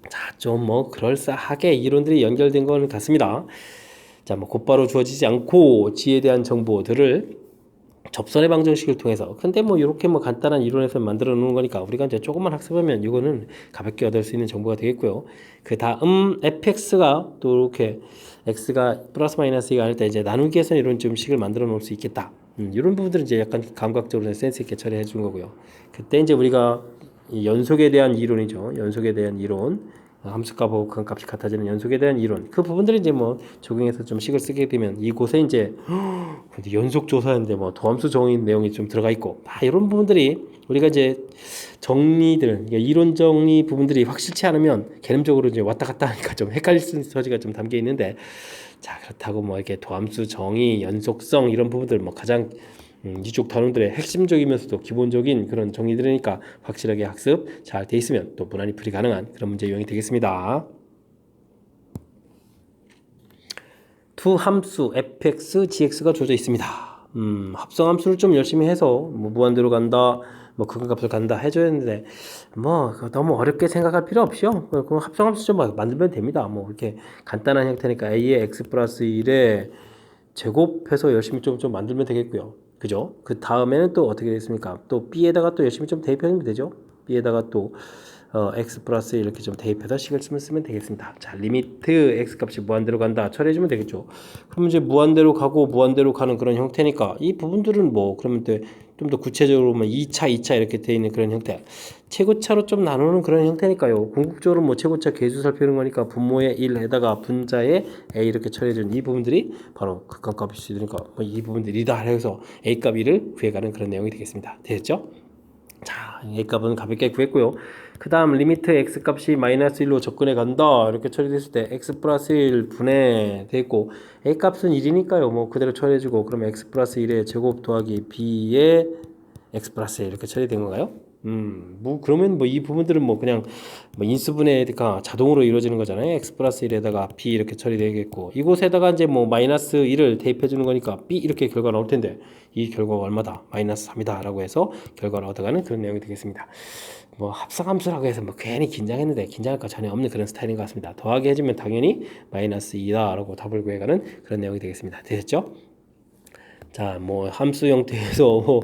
자, 좀 뭐 그럴싸하게 이론들이 연결된 건 같습니다. 자, 뭐 곧바로 주어지지 않고 G에 대한 정보들을 접선의 방정식을 통해서, 근데 뭐 이렇게 뭐 간단한 이론에서 만들어 놓은 거니까 우리가 이제 조금만 학습하면 이거는 가볍게 얻을 수 있는 정보가 되겠고요. 그 다음 fx가 또 이렇게 x가 플러스 마이너스 2가 아닐 때 이제 나누기에서 이런 좀 식을 만들어 놓을 수 있겠다. 이런 부분들은 이제 약간 감각적으로 센스 있게 처리해 준 거고요. 그때 이제 우리가 이 연속에 대한 이론이죠. 연속에 대한 이론. 함수값하고 극한값이 같아지는 연속에 대한 이론, 그 부분들이 이제 뭐 적용해서 좀 식을 쓰게 되면 이곳에 이제 근데 연속 조사인데 뭐 도함수 정의 내용이 좀 들어가 있고, 이런 부분들이 우리가 이제 정리들, 그러니까 이론 정리 부분들이 확실치 않으면 개념적으로 이제 왔다 갔다 하니까 좀 헷갈릴 소지가 좀 담겨 있는데, 자, 그렇다고 뭐 이렇게 도함수 정의, 연속성 이런 부분들 뭐 가장 이쪽 단원들의 핵심적이면서도 기본적인 그런 정의들이니까 확실하게 학습 잘 돼 있으면 또 무난히 풀이 가능한 그런 문제 유형이 되겠습니다. 두 함수 fx, gx가 주어져 있습니다. 합성 함수를 좀 열심히 해서 뭐 무한대로 간다, 뭐 극한값을 간다 해줘야 되는데 뭐 너무 어렵게 생각할 필요 없이요. 그 합성 함수 좀 만들면 됩니다. 뭐 이렇게 간단한 형태니까 a의 x 플러스 1에 제곱해서 열심히 좀 만들면 되겠고요. 그죠? 그 다음에는 또 어떻게 됐습니까? 또 b에다가 또 열심히 좀 대입하면 되죠. b에다가 또 x 플러스 이렇게 좀 대입해서 식을 쓰면 되겠습니다. 자, 리미트 x 값이 무한대로 간다 처리해주면 되겠죠. 그럼 이제 무한대로 가고 무한대로 가는 그런 형태니까 이 부분들은 뭐 그러면 좀 더 구체적으로 뭐 2차, 2차 이렇게 돼 있는 그런 형태, 최고차로 좀 나누는 그런 형태니까요. 궁극적으로 뭐 최고차 계수 살피는 거니까 분모의 1에다가 분자의 a 이렇게 처리해주는 이 부분들이 바로 극한값이 있으니까 뭐 이 부분들이다 해서 a 값 1을 구해가는 그런 내용이 되겠습니다. 됐죠? 자, a 값은 가볍게 구했고요. 그 다음 리미트 x 값이 마이너스 1로 접근해 간다 이렇게 처리됐을 때 x 플러스 1 분해 됐고, a 값은 1이니까요 뭐 그대로 처리해주고, 그러면 x 플러스 1의 제곱 더하기 b의 x 플러스 1 이렇게 처리된 건가요? 뭐 그러면 뭐 이 부분들은 뭐 그냥 뭐 인수분해가 자동으로 이루어지는 거잖아요. x 플러스 1에다가 b 이렇게 처리되겠고, 이곳에다가 이제 뭐 마이너스 1을 대입해 주는 거니까 b 이렇게 결과 나올 텐데 이 결과가 얼마다? 마이너스 3이다 라고 해서 결과를 얻어가는 그런 내용이 되겠습니다. 뭐 합성함수라고 해서 뭐 괜히 긴장했는데 긴장할 거 전혀 없는 그런 스타일인 것 같습니다. 더하기 해주면 당연히 마이너스 2다 라고 답을 구해가는 그런 내용이 되겠습니다. 되셨죠? 자, 뭐 함수 형태에서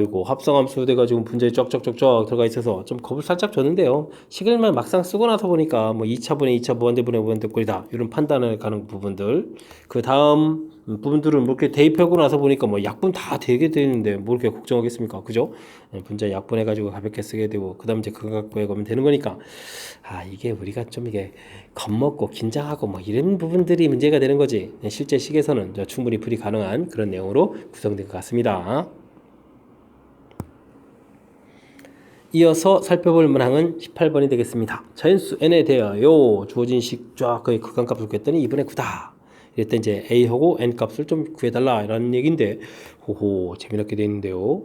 이거 합성함수 돼가지고 분자에 쫙쫙쫙쫙 들어가 있어서 좀 겁을 살짝 줬는데요. 식을만 막상 쓰고 나서 보니까 뭐 2차분의 2차 무한대분의 무한대꼴이다 이런 판단을 가는 부분들, 그 다음 부분들은 뭐 이렇게 대입하고 나서 보니까 뭐 약분 다 되게 되는데 뭐 이렇게 걱정하겠습니까? 그죠? 분자 약분해가지고 가볍게 쓰게 되고, 그 다음 이제 그거 갖고 해가면 되는 거니까, 이게 우리가 좀 이게 겁먹고 긴장하고 뭐 이런 부분들이 문제가 되는 거지, 실제 식에서는 충분히 풀이 가능한 그런 내용으로 구성된 것 같습니다. 이어서 살펴볼 문항은 18번이 되겠습니다. 자연수 n에 대하여 주어진 식 쫙 거의 극한값을 구했더니 2분의 9다. 이럴 때 이제 a하고 n 값을 좀 구해달라 이런 얘기인데, 호호 재미나게 되어 있는데요.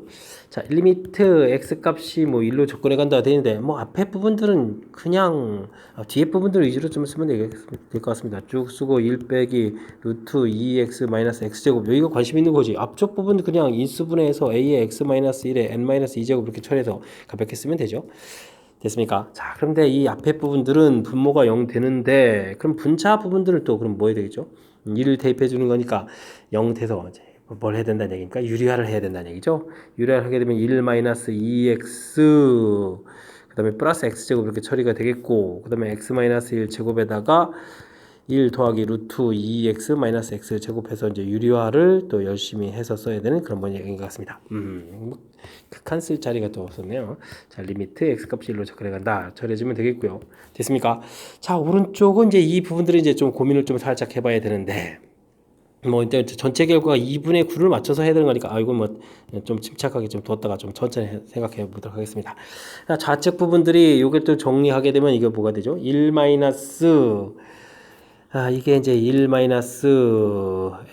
자, 리미트 x 값이 뭐 1로 접근해 간다 되는데 뭐 앞에 부분들은 그냥 뒤에 부분들 위주로 좀 쓰면 될 것 같습니다. 쭉 쓰고 1 빼기 루트 2x 마이너스 x제곱 여기가 관심 있는 거지. 앞쪽 부분은 그냥 인수분해해서 a의 x 마이너스 1에 n 마이너스 2제곱 이렇게 처리해서 가볍게 쓰면 되죠. 됐습니까? 자, 그런데 이 앞에 부분들은 분모가 0 되는데, 그럼 분자 부분들을 또 그럼 뭐 해야 되겠죠? 1을 대입해 주는 거니까 0 돼서 이제 뭘 해야 된다는 얘기니까 유리화를 해야 된다는 얘기죠. 유리화를 하게 되면 1 마이너스 2x, 그 다음에 플러스 x제곱 이렇게 처리가 되겠고, 그 다음에 x-1 제곱에다가 1 더하기 루트 2x 마이너스 x 제곱해서 이제 유리화를 또 열심히 해서 써야 되는 그런 모양인 것 같습니다. 극한 쓸 자리가 또 없었네요. 자, 리미트 x 값이 1로 접근해 간다. 처리해주면 되겠고요. 됐습니까? 자, 오른쪽은 이제 이 부분들을 이제 좀 고민을 좀 살짝 해봐야 되는데, 뭐 일단 전체 결과가 2분의 9를 맞춰서 해야 되는 거니까 이건 뭐 좀 침착하게 좀 뒀다가 좀 천천히 생각해 보도록 하겠습니다. 좌측 부분들이 요게 또 정리하게 되면 이게 뭐가 되죠? 1 마이너스 이게 이제 1 마이너스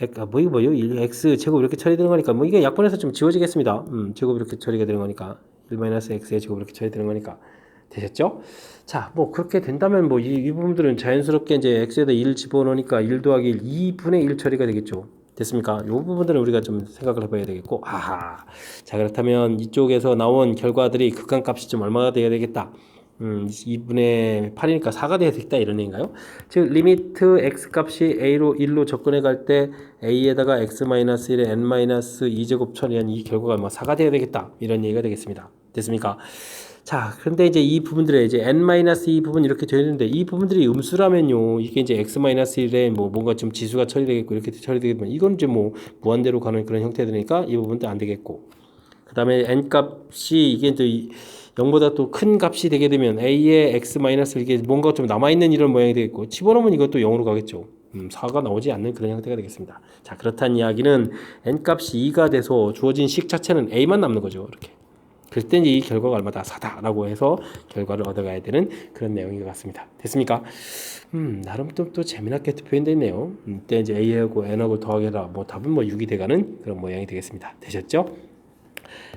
이게 뭐예요? 1x 제곱 이렇게 처리되는 거니까 뭐 이게 약분해서 좀 지워지겠습니다. 제곱 이렇게 처리가 되는 거니까 1 마이너스 x의 제곱 이렇게 처리되는 거니까 되셨죠? 자, 뭐 그렇게 된다면 뭐 이 부분들은 자연스럽게 이제 x에다 1 집어넣으니까 1 더하기 1 2분의 1 처리가 되겠죠. 됐습니까? 이 부분들은 우리가 좀 생각을 해봐야 되겠고, 자, 그렇다면 이쪽에서 나온 결과들이 극한값이 좀 얼마가 돼야 되겠다. 2분의 8이니까 4가 돼야 되겠다 이런 얘기인가요? 즉 리미트 x 값이 a로 1로 접근해 갈 때 a에다가 x-1에 n-2제곱 처리한 이 결과가 뭐 4가 돼야 되겠다 이런 얘기가 되겠습니다. 됐습니까? 자, 그런데 이제 이 부분들에 이제 n-2 부분 이렇게 되어 있는데 이 부분들이 음수라면요. 이게 이제 x-1에 뭐 뭔가 좀 지수가 처리되겠고 이렇게 처리되겠지만 이건 이제 뭐 무한대로 가는 그런 형태되니까 이 부분도 안 되겠고. 그다음에 n 값이 이게 이제 0보다 또 큰 값이 되게 되면 a의 x 마이너스 이게 뭔가 좀 남아있는 이런 모양이 되겠고 집어넣으면 이것도 0으로 가겠죠. 4가 나오지 않는 그런 형태가 되겠습니다. 자, 그렇다는 이야기는 n 값이 2가 돼서 주어진 식 자체는 a만 남는 거죠. 이렇게. 그럴 때 이 결과가 얼마다 4다라고 해서 결과를 얻어가야 되는 그런 내용인 것 같습니다. 됐습니까? 나름 또 재미나게 표현되어 있네요. 이때 이제 a하고 n하고 더하기라 뭐 답은 뭐 6이 돼가는 그런 모양이 되겠습니다. 되셨죠?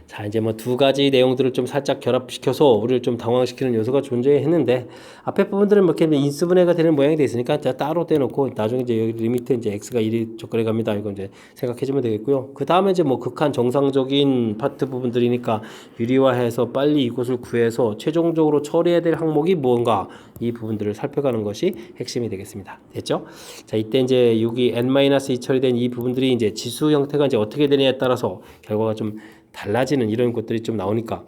자, 이제 뭐 두 가지 내용들을 좀 살짝 결합시켜서 우리를 좀 당황시키는 요소가 존재했는데 앞에 부분들은 뭐 이렇게 인수분해가 되는 모양이 돼 있으니까 따로 떼놓고 나중에 이제 여기 리미트 이제 x가 1이 접근해 갑니다. 이거 이제 생각해주면 되겠고요. 그 다음에 이제 뭐 극한 정상적인 파트 부분들이니까 유리화해서 빨리 이곳을 구해서 최종적으로 처리해야 될 항목이 무언가 이 부분들을 살펴가는 것이 핵심이 되겠습니다. 됐죠? 자, 이때 이제 여기 n-2 처리된 이 부분들이 이제 지수 형태가 이제 어떻게 되느냐에 따라서 결과가 좀 달라지는 이런 것들이 좀 나오니까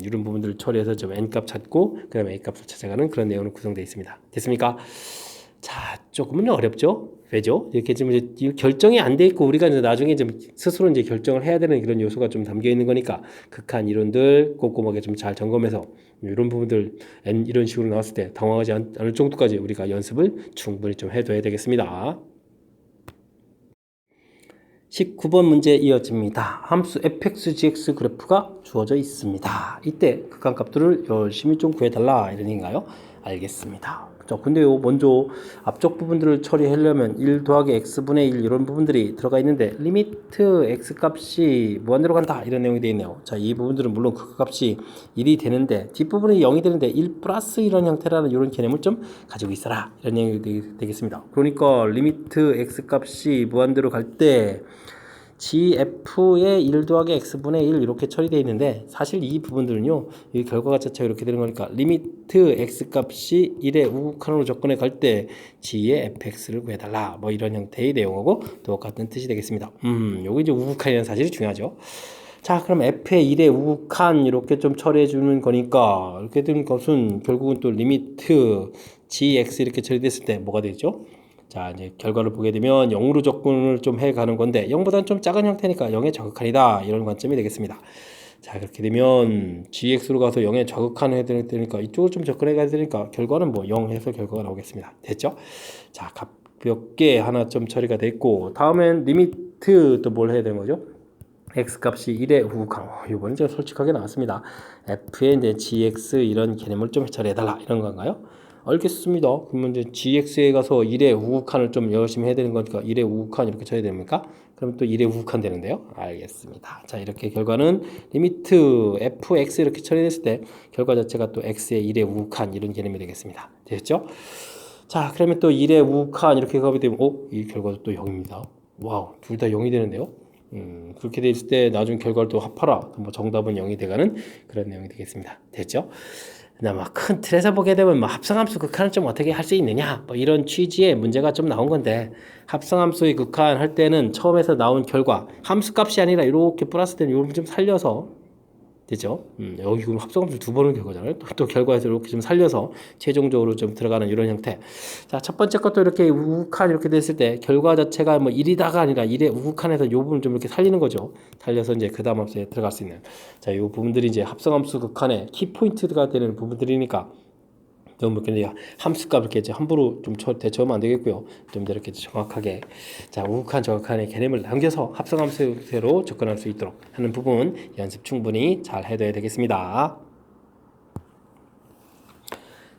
이런 부분들을 처리해서 좀 n값 찾고 그 다음에 a값을 찾아가는 그런 내용으로 구성되어 있습니다. 됐습니까? 자, 조금은 어렵죠? 왜죠? 이렇게 좀 이제 결정이 안 돼 있고 우리가 이제 나중에 좀 스스로 이제 결정을 해야 되는 그런 요소가 좀 담겨 있는 거니까 극한 이론들 꼼꼼하게 좀 잘 점검해서 이런 부분들 이런 식으로 나왔을 때 당황하지 않을 정도까지 우리가 연습을 충분히 좀 해둬야 되겠습니다. 19번 문제 이어집니다. 함수 fx,gx 그래프가 주어져 있습니다. 이때 극한값들을 열심히 좀 구해달라 이런 얘기인가요? 알겠습니다. 자, 근데요 먼저 앞쪽 부분들을 처리하려면 1 더하기 x분의 1 이런 부분들이 들어가 있는데 리미트 x값이 무한대로 간다 이런 내용이 되어 있네요. 자, 이 부분들은 물론 극값이 1이 되는데 뒷부분이 0이 되는데 1 플러스 이런 형태라는 이런 개념을 좀 가지고 있어라 이런 내용이 되겠습니다. 그러니까 리미트 x값이 무한대로 갈 때 gf의 1 더하기 x분의 1 이렇게 처리되어 있는데 사실 이 부분들은요 이 결과가 자체가 이렇게 되는 거니까 리미트 x값이 1의 우극한으로 접근해 갈 때 g의 fx를 구해달라 뭐 이런 형태의 내용하고 똑같은 뜻이 되겠습니다. 요거 이제 우극한이라는 사실이 중요하죠. 자, 그럼 f의 1의 우극한 이렇게 좀 처리해 주는 거니까 이렇게 된 것은 결국은 또 리미트 gx 이렇게 처리됐을 때 뭐가 되죠? 자, 이제 결과를 보게 되면 0으로 접근을 좀 해가는 건데 0보다는 좀 작은 형태니까 0의 저극한이다 이런 관점이 되겠습니다. 자, 그렇게 되면 gx로 가서 0의 저극한을 해야 되니까 이쪽을 좀 접근해 가야 되니까 결과는 뭐 0 해서 결과가 나오겠습니다. 됐죠? 자, 가볍게 하나 좀 처리가 됐고 다음엔 리미트 또 뭘 해야 되는 거죠? x값이 1의 우극한 이번엔 제가 솔직하게 나왔습니다. f의 이제 gx 이런 개념을 좀 처리해달라 이런 건가요? 알겠습니다. 그러면 이제 gx에 가서 1의 우극한을 좀 열심히 해야 되는 거니까 1의 우극한 이렇게 쳐야 됩니까? 그럼 또 1의 우극한 되는데요. 알겠습니다. 자, 이렇게 결과는 리미트 fx 이렇게 처리됐을 때 결과 자체가 또 x의 1의 우극한 이런 개념이 되겠습니다. 됐죠? 자, 그러면 또 1의 우극한 이렇게 가게 되면 이 결과도 또 0입니다. 와우, 둘 다 0이 되는데요. 그렇게 돼 있을 때 나중 결과를 또 합하라. 뭐 정답은 0이 돼가는 그런 내용이 되겠습니다. 됐죠? 뭐 큰 틀에서 보게 되면 뭐 합성함수 극한을 좀 어떻게 할 수 있느냐 뭐 이런 취지의 문제가 좀 나온 건데 합성함수의 극한 할 때는 처음에서 나온 결과 함수값이 아니라 이렇게 플러스 되는 요걸 좀 살려서 됐죠? 여기 그럼 합성함수 두 번을 결과잖아요. 또 결과에서 이렇게 좀 살려서 최종적으로 좀 들어가는 이런 형태. 자, 첫 번째 것도 이렇게 우극한 이렇게 됐을 때 결과 자체가 뭐 1이다가 아니라 1의 우극한에서 요 부분을 좀 이렇게 살리는 거죠. 살려서 이제 그 다음 함수에 들어갈 수 있는. 자, 요 부분들이 이제 합성함수 극한의 키포인트가 되는 부분들이니까 너무 이렇게 함수값 이렇게 이제 함부로 좀 대처하면 안 되겠고요. 좀 더 이렇게 정확하게 자 우극한 저극한의 개념을 남겨서 합성함수로 접근할 수 있도록 하는 부분 연습 충분히 잘 해둬야 되겠습니다.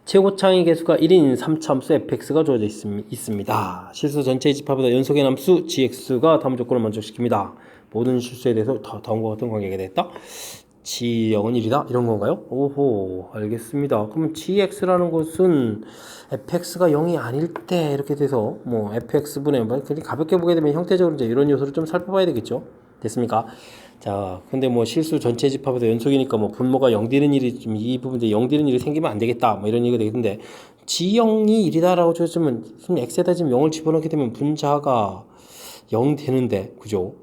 최고차의 개수가 1인 3차함수 fx가 주어져 있습니다. 실수 전체의 집합보다 연속의 함수 gx가 다음 조건을 만족시킵니다. 모든 실수에 대해서 다음과 같은 관계가 됐다. G형은 1이다? 이런 건가요? 오호, 알겠습니다. 그러면 GX라는 것은 fx가 0이 아닐 때 이렇게 돼서 뭐 fx분의 가볍게 보게 되면 형태적으로 이제 이런 요소를 좀 살펴봐야 되겠죠? 됐습니까? 자, 근데 뭐 실수 전체 집합에서 연속이니까 뭐 분모가 0 되는 일이 좀 이 부분에 0 되는 일이 생기면 안 되겠다. 뭐 이런 얘기가 되겠는데 G형이 1이다라고 줬으면 X에다 지금 0을 집어넣게 되면 분자가 0 되는데, 그죠?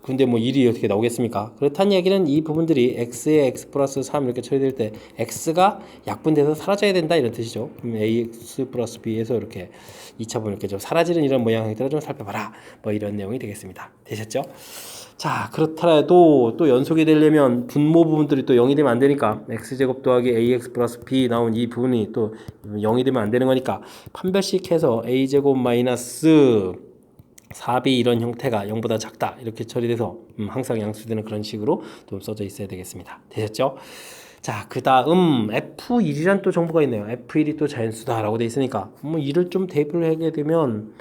근데 뭐 1이 어떻게 나오겠습니까? 그렇다는 얘기는 이 부분들이 x에 x 플러스 3 이렇게 처리될 때 x가 약분돼서 사라져야 된다 이런 뜻이죠. 그럼 ax 플러스 b에서 이렇게 2차분 이렇게 좀 사라지는 이런 모양들을 좀 살펴봐라. 뭐 이런 내용이 되겠습니다. 되셨죠? 자, 그렇더라도 또 연속이 되려면 분모 부분들이 또 0이 되면 안 되니까 x제곱 더하기 ax 플러스 b 나온 이 부분이 또 0이 되면 안 되는 거니까 판별식 해서 a제곱 마이너스 4b 이런 형태가 0보다 작다 이렇게 처리돼서 항상 양수되는 그런 식으로 좀 써져 있어야 되겠습니다. 되셨죠? 자, 그 다음 F1이란 또 정보가 있네요. F1이 또 자연수다 라고 돼 있으니까 뭐 1을 좀 대입을 하게 되면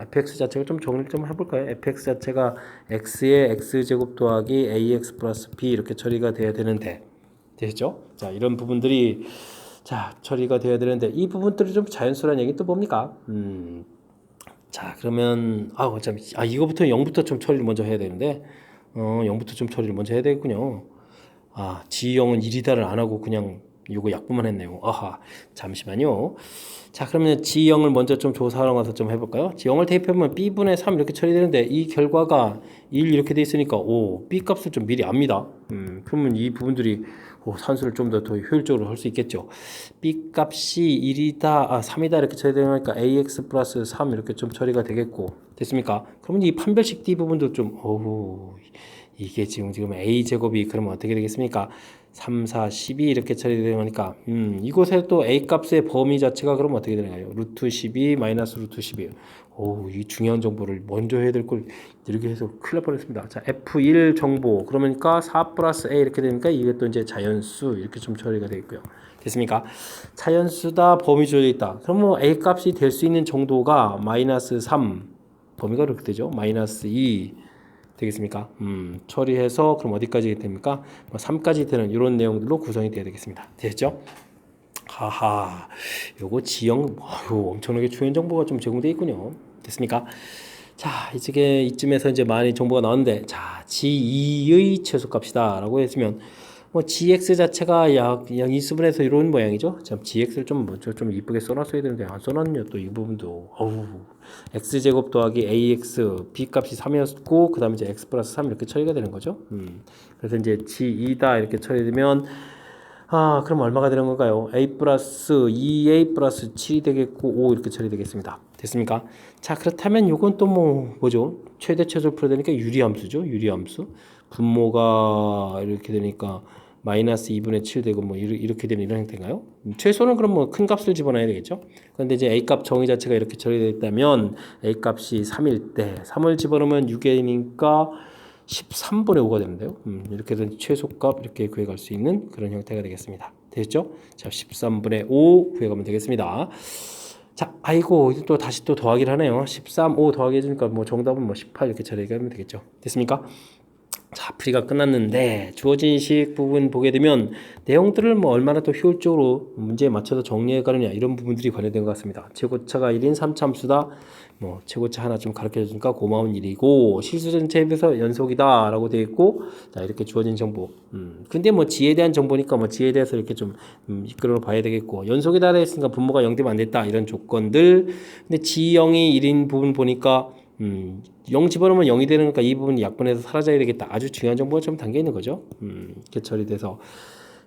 fx 자체가 좀 정리를 좀 해볼까요? fx 자체가 x의 x제곱 더하기 ax 플러스 b 이렇게 처리가 돼야 되는데 되셨죠? 자, 이런 부분들이 자 처리가 돼야 되는데 이 부분들이 좀 자연수라는 얘기 또 뭡니까? 자, 그러면 어차피 이거부터 0부터 좀 처리를 먼저 해야 되는데 0부터 좀 처리를 먼저 해야 되겠군요. G형은 1이다를 안 하고 그냥 요거 약분만 했네요. 아하, 잠시만요. 자, 그러면 G형을 먼저 좀 조사하러 가서 좀 해볼까요? G형을 대입해보면 B분의 3 이렇게 처리되는데 이 결과가 1 이렇게 돼 있으니까 B 값을 좀 미리 압니다. 그러면 이 부분들이 산수를 좀 더 효율적으로 할 수 있겠죠. B 값이 1이다, 3이다 이렇게 처리되니까 AX 플러스 3 이렇게 좀 처리가 되겠고 됐습니까? 그러면 이 판별식 D 부분도 좀 이게 지금 A 제곱이 그러면 어떻게 되겠습니까? 3, 4, 12 이렇게 처리되는 거니까 이곳에 또 A 값의 범위 자체가 그럼 어떻게 되나요? 루트 12 마이너스 루트 12. 이 중요한 정보를 먼저 해야 될 걸 이렇게 해서 큰일 날 뻔했습니다. 자, F1 정보 그러니까 4 플러스 A 이렇게 되니까 이게 또 이제 자연수 이렇게 좀 처리가 되겠고요. 됐습니까? 자연수다 범위 주어져 있다. 그럼 뭐 A 값이 될 수 있는 정도가 마이너스 3 범위가 그렇게 되죠. 마이너스 2 되겠습니까? 처리해서 그럼 어디까지 됩니까? 3까지 되는 이런 내용들로 구성이 되어야 되겠습니다. 됐죠? 하하, 요거 지형 엄청나게 중요한 정보가 좀 제공되어 있군요. 됐습니까? 자, 이쯤에서 이제 많이 정보가 나왔는데, 자, G2의 최소값이다 라고 했으면 뭐 GX 자체가 약 인수분해서 이런 모양이죠. 참 GX를 좀 먼저 좀 이쁘게 써놨어야 되는데 안 써놨네요. 또 이 부분도 X제곱 더하기 AX B 값이 3이었고 그 다음에 이제 X 플러스 3 이렇게 처리가 되는 거죠. 그래서 이제 G2다 이렇게 처리되면 그럼 얼마가 되는 건가요? A 플러스 2A 플러스 7이 되겠고 5 이렇게 처리되겠습니다. 됐습니까? 자, 그렇다면 요건 또 뭐죠? 최대 최소를 풀어야 되니까 유리함수죠. 유리함수. 분모가 이렇게 되니까 마이너스 2분의 7 되고 뭐 이렇게 되는 이런 형태인가요? 최소는 그럼 뭐 큰 값을 집어넣어야 되겠죠? 그런데 이제 A값 정의 자체가 이렇게 처리되어 있다면 A값이 3일 때 3을 집어넣으면 6A니까 13분의 5가 되는데요. 이렇게 된 최소값 이렇게 구해갈 수 있는 그런 형태가 되겠습니다. 됐죠? 자, 13분의 5 구해가면 되겠습니다. 자, 또 다시 또 더하기를 하네요. 13, 5 더하기 해주니까 뭐 정답은 뭐 18 이렇게 처리하면 되겠죠. 됐습니까? 자, 풀이가 끝났는데 주어진 식 부분 보게 되면 내용들을 뭐 얼마나 또 효율적으로 문제에 맞춰서 정리해 가느냐 이런 부분들이 관련된 것 같습니다. 최고차가 1인 3참수다. 뭐 최고차 하나 좀 가르쳐 주니까 고마운 일이고 실수 전체에 비해서 연속이다 라고 되어 있고 자, 이렇게 주어진 정보. 근데 뭐 G에 대한 정보니까 뭐 G에 대해서 이렇게 좀 이끌어 봐야 되겠고 연속이다 했으니까 분모가 0되면 안 됐다 이런 조건들. 근데 G형이 1인 부분 보니까 0 집어넣으면 0이 되는 거니까 이 부분이 약분해서 사라져야 되겠다. 아주 중요한 정보가 좀 담겨 있는 거죠. 이렇게 처리돼서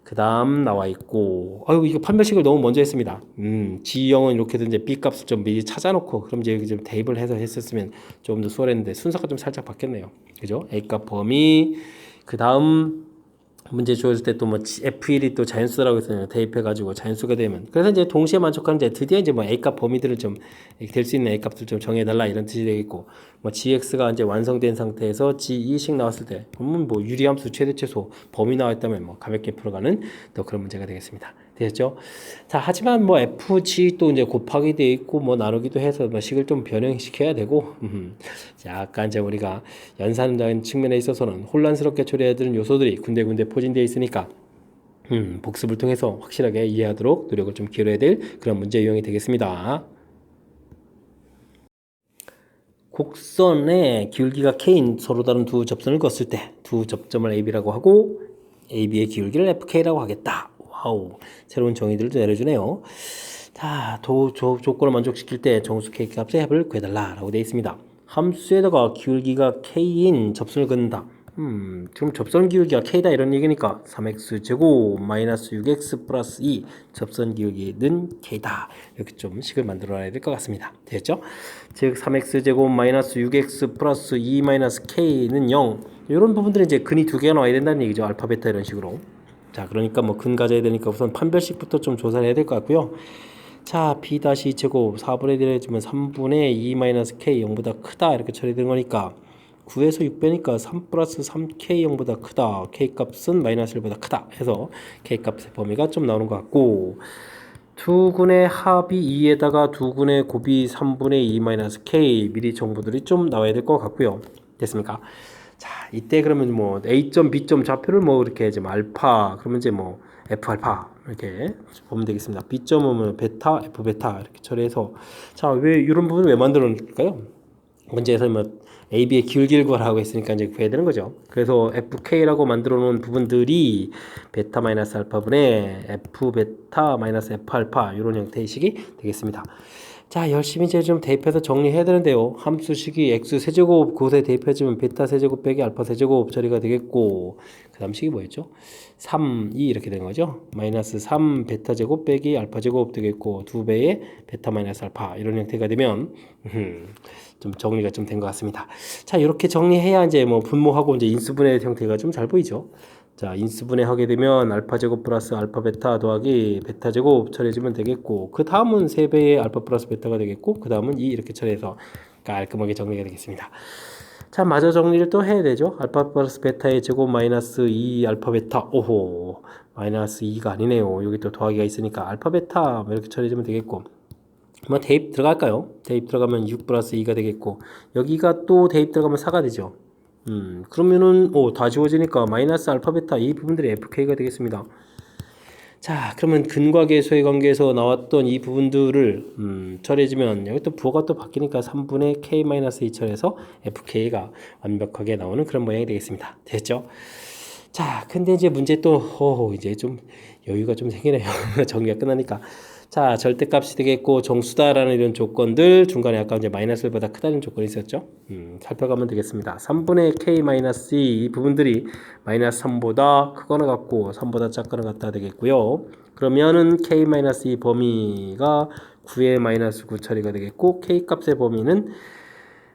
그 다음 나와 있고, 아유, 이거 판별식을 너무 먼저 했습니다. G0은 이렇게든 이제 B 값을 좀 미리 찾아놓고, 그럼 이제 여기 좀 대입을 해서 했었으면 좀 더 수월했는데, 순서가 좀 살짝 바뀌었네요. 그죠? A 값 범위, 그 다음 문제 주어질 때 또 뭐 F1이 또 자연수라고 했잖아요. 대입해가지고 자연수가 되면. 그래서 이제 동시에 만족하는 이제 드디어 이제 뭐 A값 범위들을 좀 될 수 있는 A값을 좀 정해달라 이런 뜻이 되겠고, 뭐 GX가 이제 완성된 상태에서 G2씩 나왔을 때, 그러면 뭐 유리함수 최대 최소 범위 나왔다면 뭐 가볍게 풀어가는 또 그런 문제가 되겠습니다. 되셨죠? 자, 하지만 뭐 FG 또 이제 곱하기 돼 있고 뭐 나누기도 해서 뭐 식을 좀 변형시켜야 되고, 약간 이제 우리가 연산하는 측면에 있어서는 혼란스럽게 처리해야 되는 요소들이 군데군데 포진되어 있으니까 복습을 통해서 확실하게 이해하도록 노력을 좀 기울여야 될 그런 문제 유형이 되겠습니다. 곡선의 기울기가 K인 서로 다른 두 접선을 그었을 때 두 접점을 AB라고 하고 AB의 기울기를 FK라고 하겠다. 와우, 새로운 정의들도 내려주네요. 자, 조건을 만족시킬 때 정수 K 값의 합을 구해달라 라고 되어 있습니다. 함수에다가 기울기가 K인 접선을 긋는다. 지금 접선 기울기가 K다 이런 얘기니까 3x 제곱 마이너스 6x 플러스 2 접선 기울기는 K다. 이렇게 좀 식을 만들어야 될 것 같습니다. 됐죠? 즉 3x 제곱 마이너스 6x 플러스 2 마이너스 K는 0. 이런 부분들은 이제 근이 두 개가 나와야 된다는 얘기죠. 알파 베타 이런 식으로. 자, 그러니까 뭐 근 가져야 되니까 우선 판별식부터 좀 조사를 해야 될 것 같고요. 자, b-2 제곱 4분의 1 해주면 3분의 2 마이너스 k 0보다 크다 이렇게 처리되는 거니까 9에서 6 빼니까 3 플러스 3k 0보다 크다. k 값은 마이너스 1보다 크다 해서 k 값의 범위가 좀 나오는 것 같고, 두 군의 합이 2에다가 두 군의 곱이 3분의 2 마이너스 k 미리 정보들이 좀 나와야 될 것 같고요. 됐습니까? 자, 이때 그러면 뭐 a점, b점 좌표를 뭐 이렇게 좀 알파, 그러면 이제 뭐 f 알파 이렇게 보면 되겠습니다. b점은 뭐 베타, f 베타 이렇게 처리해서, 자, 왜 이런 부분을 왜 만들어 놓을까요? 문제에서 뭐 AB의 기울기를 구하라고 했으니까 이제 구해야 되는 거죠. 그래서 FK라고 만들어 놓은 부분들이 베타 마이너스 알파분의 F 베타 마이너스 F 알파 이런 형태의 식이 되겠습니다. 자, 열심히 이제 좀 대입해서 정리해야 되는데요. 함수식이 x 세제곱 그것에 대입해주면 베타 세제곱 빼기 알파 세제곱 처리가 되겠고, 그 다음 식이 뭐였죠? 3, 2 이렇게 되는 거죠. 마이너스 3 베타 제곱 빼기 알파 제곱 되겠고, 2배의 베타 마이너스 알파 이런 형태가 되면 좀 정리가 좀 된 것 같습니다. 자, 이렇게 정리해야 이제 뭐 분모하고 이제 인수분해 형태가 좀 잘 보이죠. 자, 인수분해 하게 되면 알파 제곱 플러스 알파 베타 더하기 베타 제곱 처리해주면 되겠고, 그 다음은 3배의 알파 플러스 베타가 되겠고, 그 다음은 2 이렇게 처리해서 깔끔하게 정리가 되겠습니다. 자, 마저 정리를 또 해야 되죠. 알파 플러스 베타의 제곱 마이너스 2 알파 베타. 오호, 마이너스 2가 아니네요. 여기 또 더하기가 있으니까 알파 베타 이렇게 처리해주면 되겠고, 뭐 대입 들어갈까요? 대입 들어가면 6 플러스 2가 되겠고, 여기가 또 대입 들어가면 4가 되죠. 그러면은 다 지워지니까 마이너스 알파 베타 이 부분들이 FK가 되겠습니다. 자, 그러면 근과 계수의 관계에서 나왔던 이 부분들을 처리해주면 여기 또 부호가 또 바뀌니까 3분의 K-2 처리해서 FK가 완벽하게 나오는 그런 모양이 되겠습니다. 됐죠? 자, 근데 이제 문제 또 이제 좀 여유가 좀 생기네요. 정리가 끝나니까. 자, 절대값이 되겠고 정수다라는 이런 조건들, 중간에 아까 이제 마이너스 1보다 크다는 조건이 있었죠. 살펴가면 되겠습니다. 3분의 K-2 이 부분들이 마이너스 3보다 크거나 같고 3보다 작거나 같다 되겠고요. 그러면은 K-2 범위가 9의 마이너스 9 처리가 되겠고, K 값의 범위는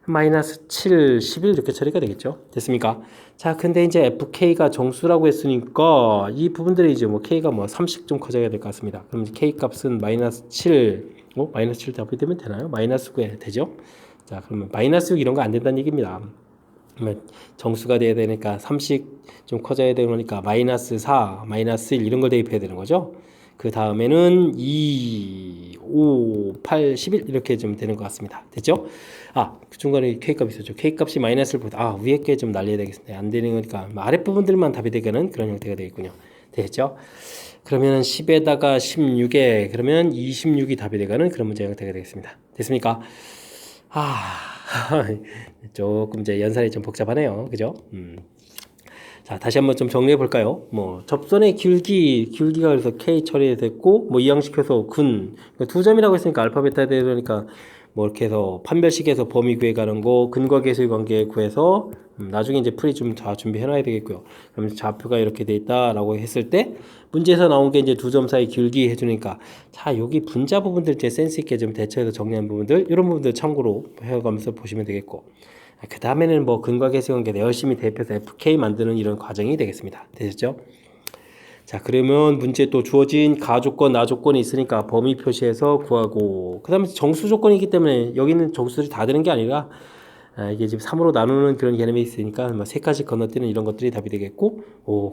마이너스 7, 11 이렇게 처리가 되겠죠. 됐습니까? 자, 근데 이제 FK가 정수라고 했으니까 이 부분들이 이제 뭐 K가 뭐 30 좀 커져야 될 것 같습니다. 그럼 K 값은 마이너스 7, 마이너스 7 답이 되면 되나요? 마이너스 9에 되죠? 자, 그러면 마이너스 6 이런 거 안 된다는 얘기입니다. 그러면 정수가 돼야 되니까 30 좀 커져야 되니까 마이너스 4, 마이너스 1 이런 걸 대입해야 되는 거죠. 그 다음에는 2, 5, 8, 11 이렇게 좀 되는 것 같습니다. 됐죠? 그 중간에 K값이 있었죠. K값이 마이너스를 보다 위에 게 좀 날려야 되겠습니다. 안 되는 거니까 아랫부분들만 답이 되는 그런 형태가 되겠군요. 됐죠? 그러면 10에다가 16에 그러면 26이 답이 되는 그런 문제 형태가 되겠습니다. 됐습니까? 조금 이제 연산이 좀 복잡하네요. 그죠? 자, 다시 한번 좀 정리해 볼까요? 뭐 접선의 기울기가 그래서 K 처리됐고, 뭐 이항시켜서 근, 두 점이라고 했으니까 알파 베타 되니까 뭐 이렇게 해서 판별식에서 범위 구해가는 거, 근과 계수의 관계 구해서 나중에 이제 풀이 좀 다 준비해 놔야 되겠고요. 그럼 좌표가 이렇게 돼 있다라고 했을 때 문제에서 나온 게 이제 두 점 사이 길기 해주니까 자 여기 분자 부분들 이제 센스 있게 좀 대처해서 정리한 부분들 이런 부분들 참고로 해가면서 보시면 되겠고 그 다음에는 뭐 근과 계수의 관계 열심히 대입해서 FK 만드는 이런 과정이 되겠습니다. 되셨죠? 자 그러면 문제 또 주어진 가조건, 나조건이 있으니까 범위 표시해서 구하고 그 다음에 정수 조건이기 때문에 여기는 정수들이 다 되는 게 아니라 이게 지금 3으로 나누는 그런 개념이 있으니까 뭐 세 가지 건너뛰는 이런 것들이 답이 되겠고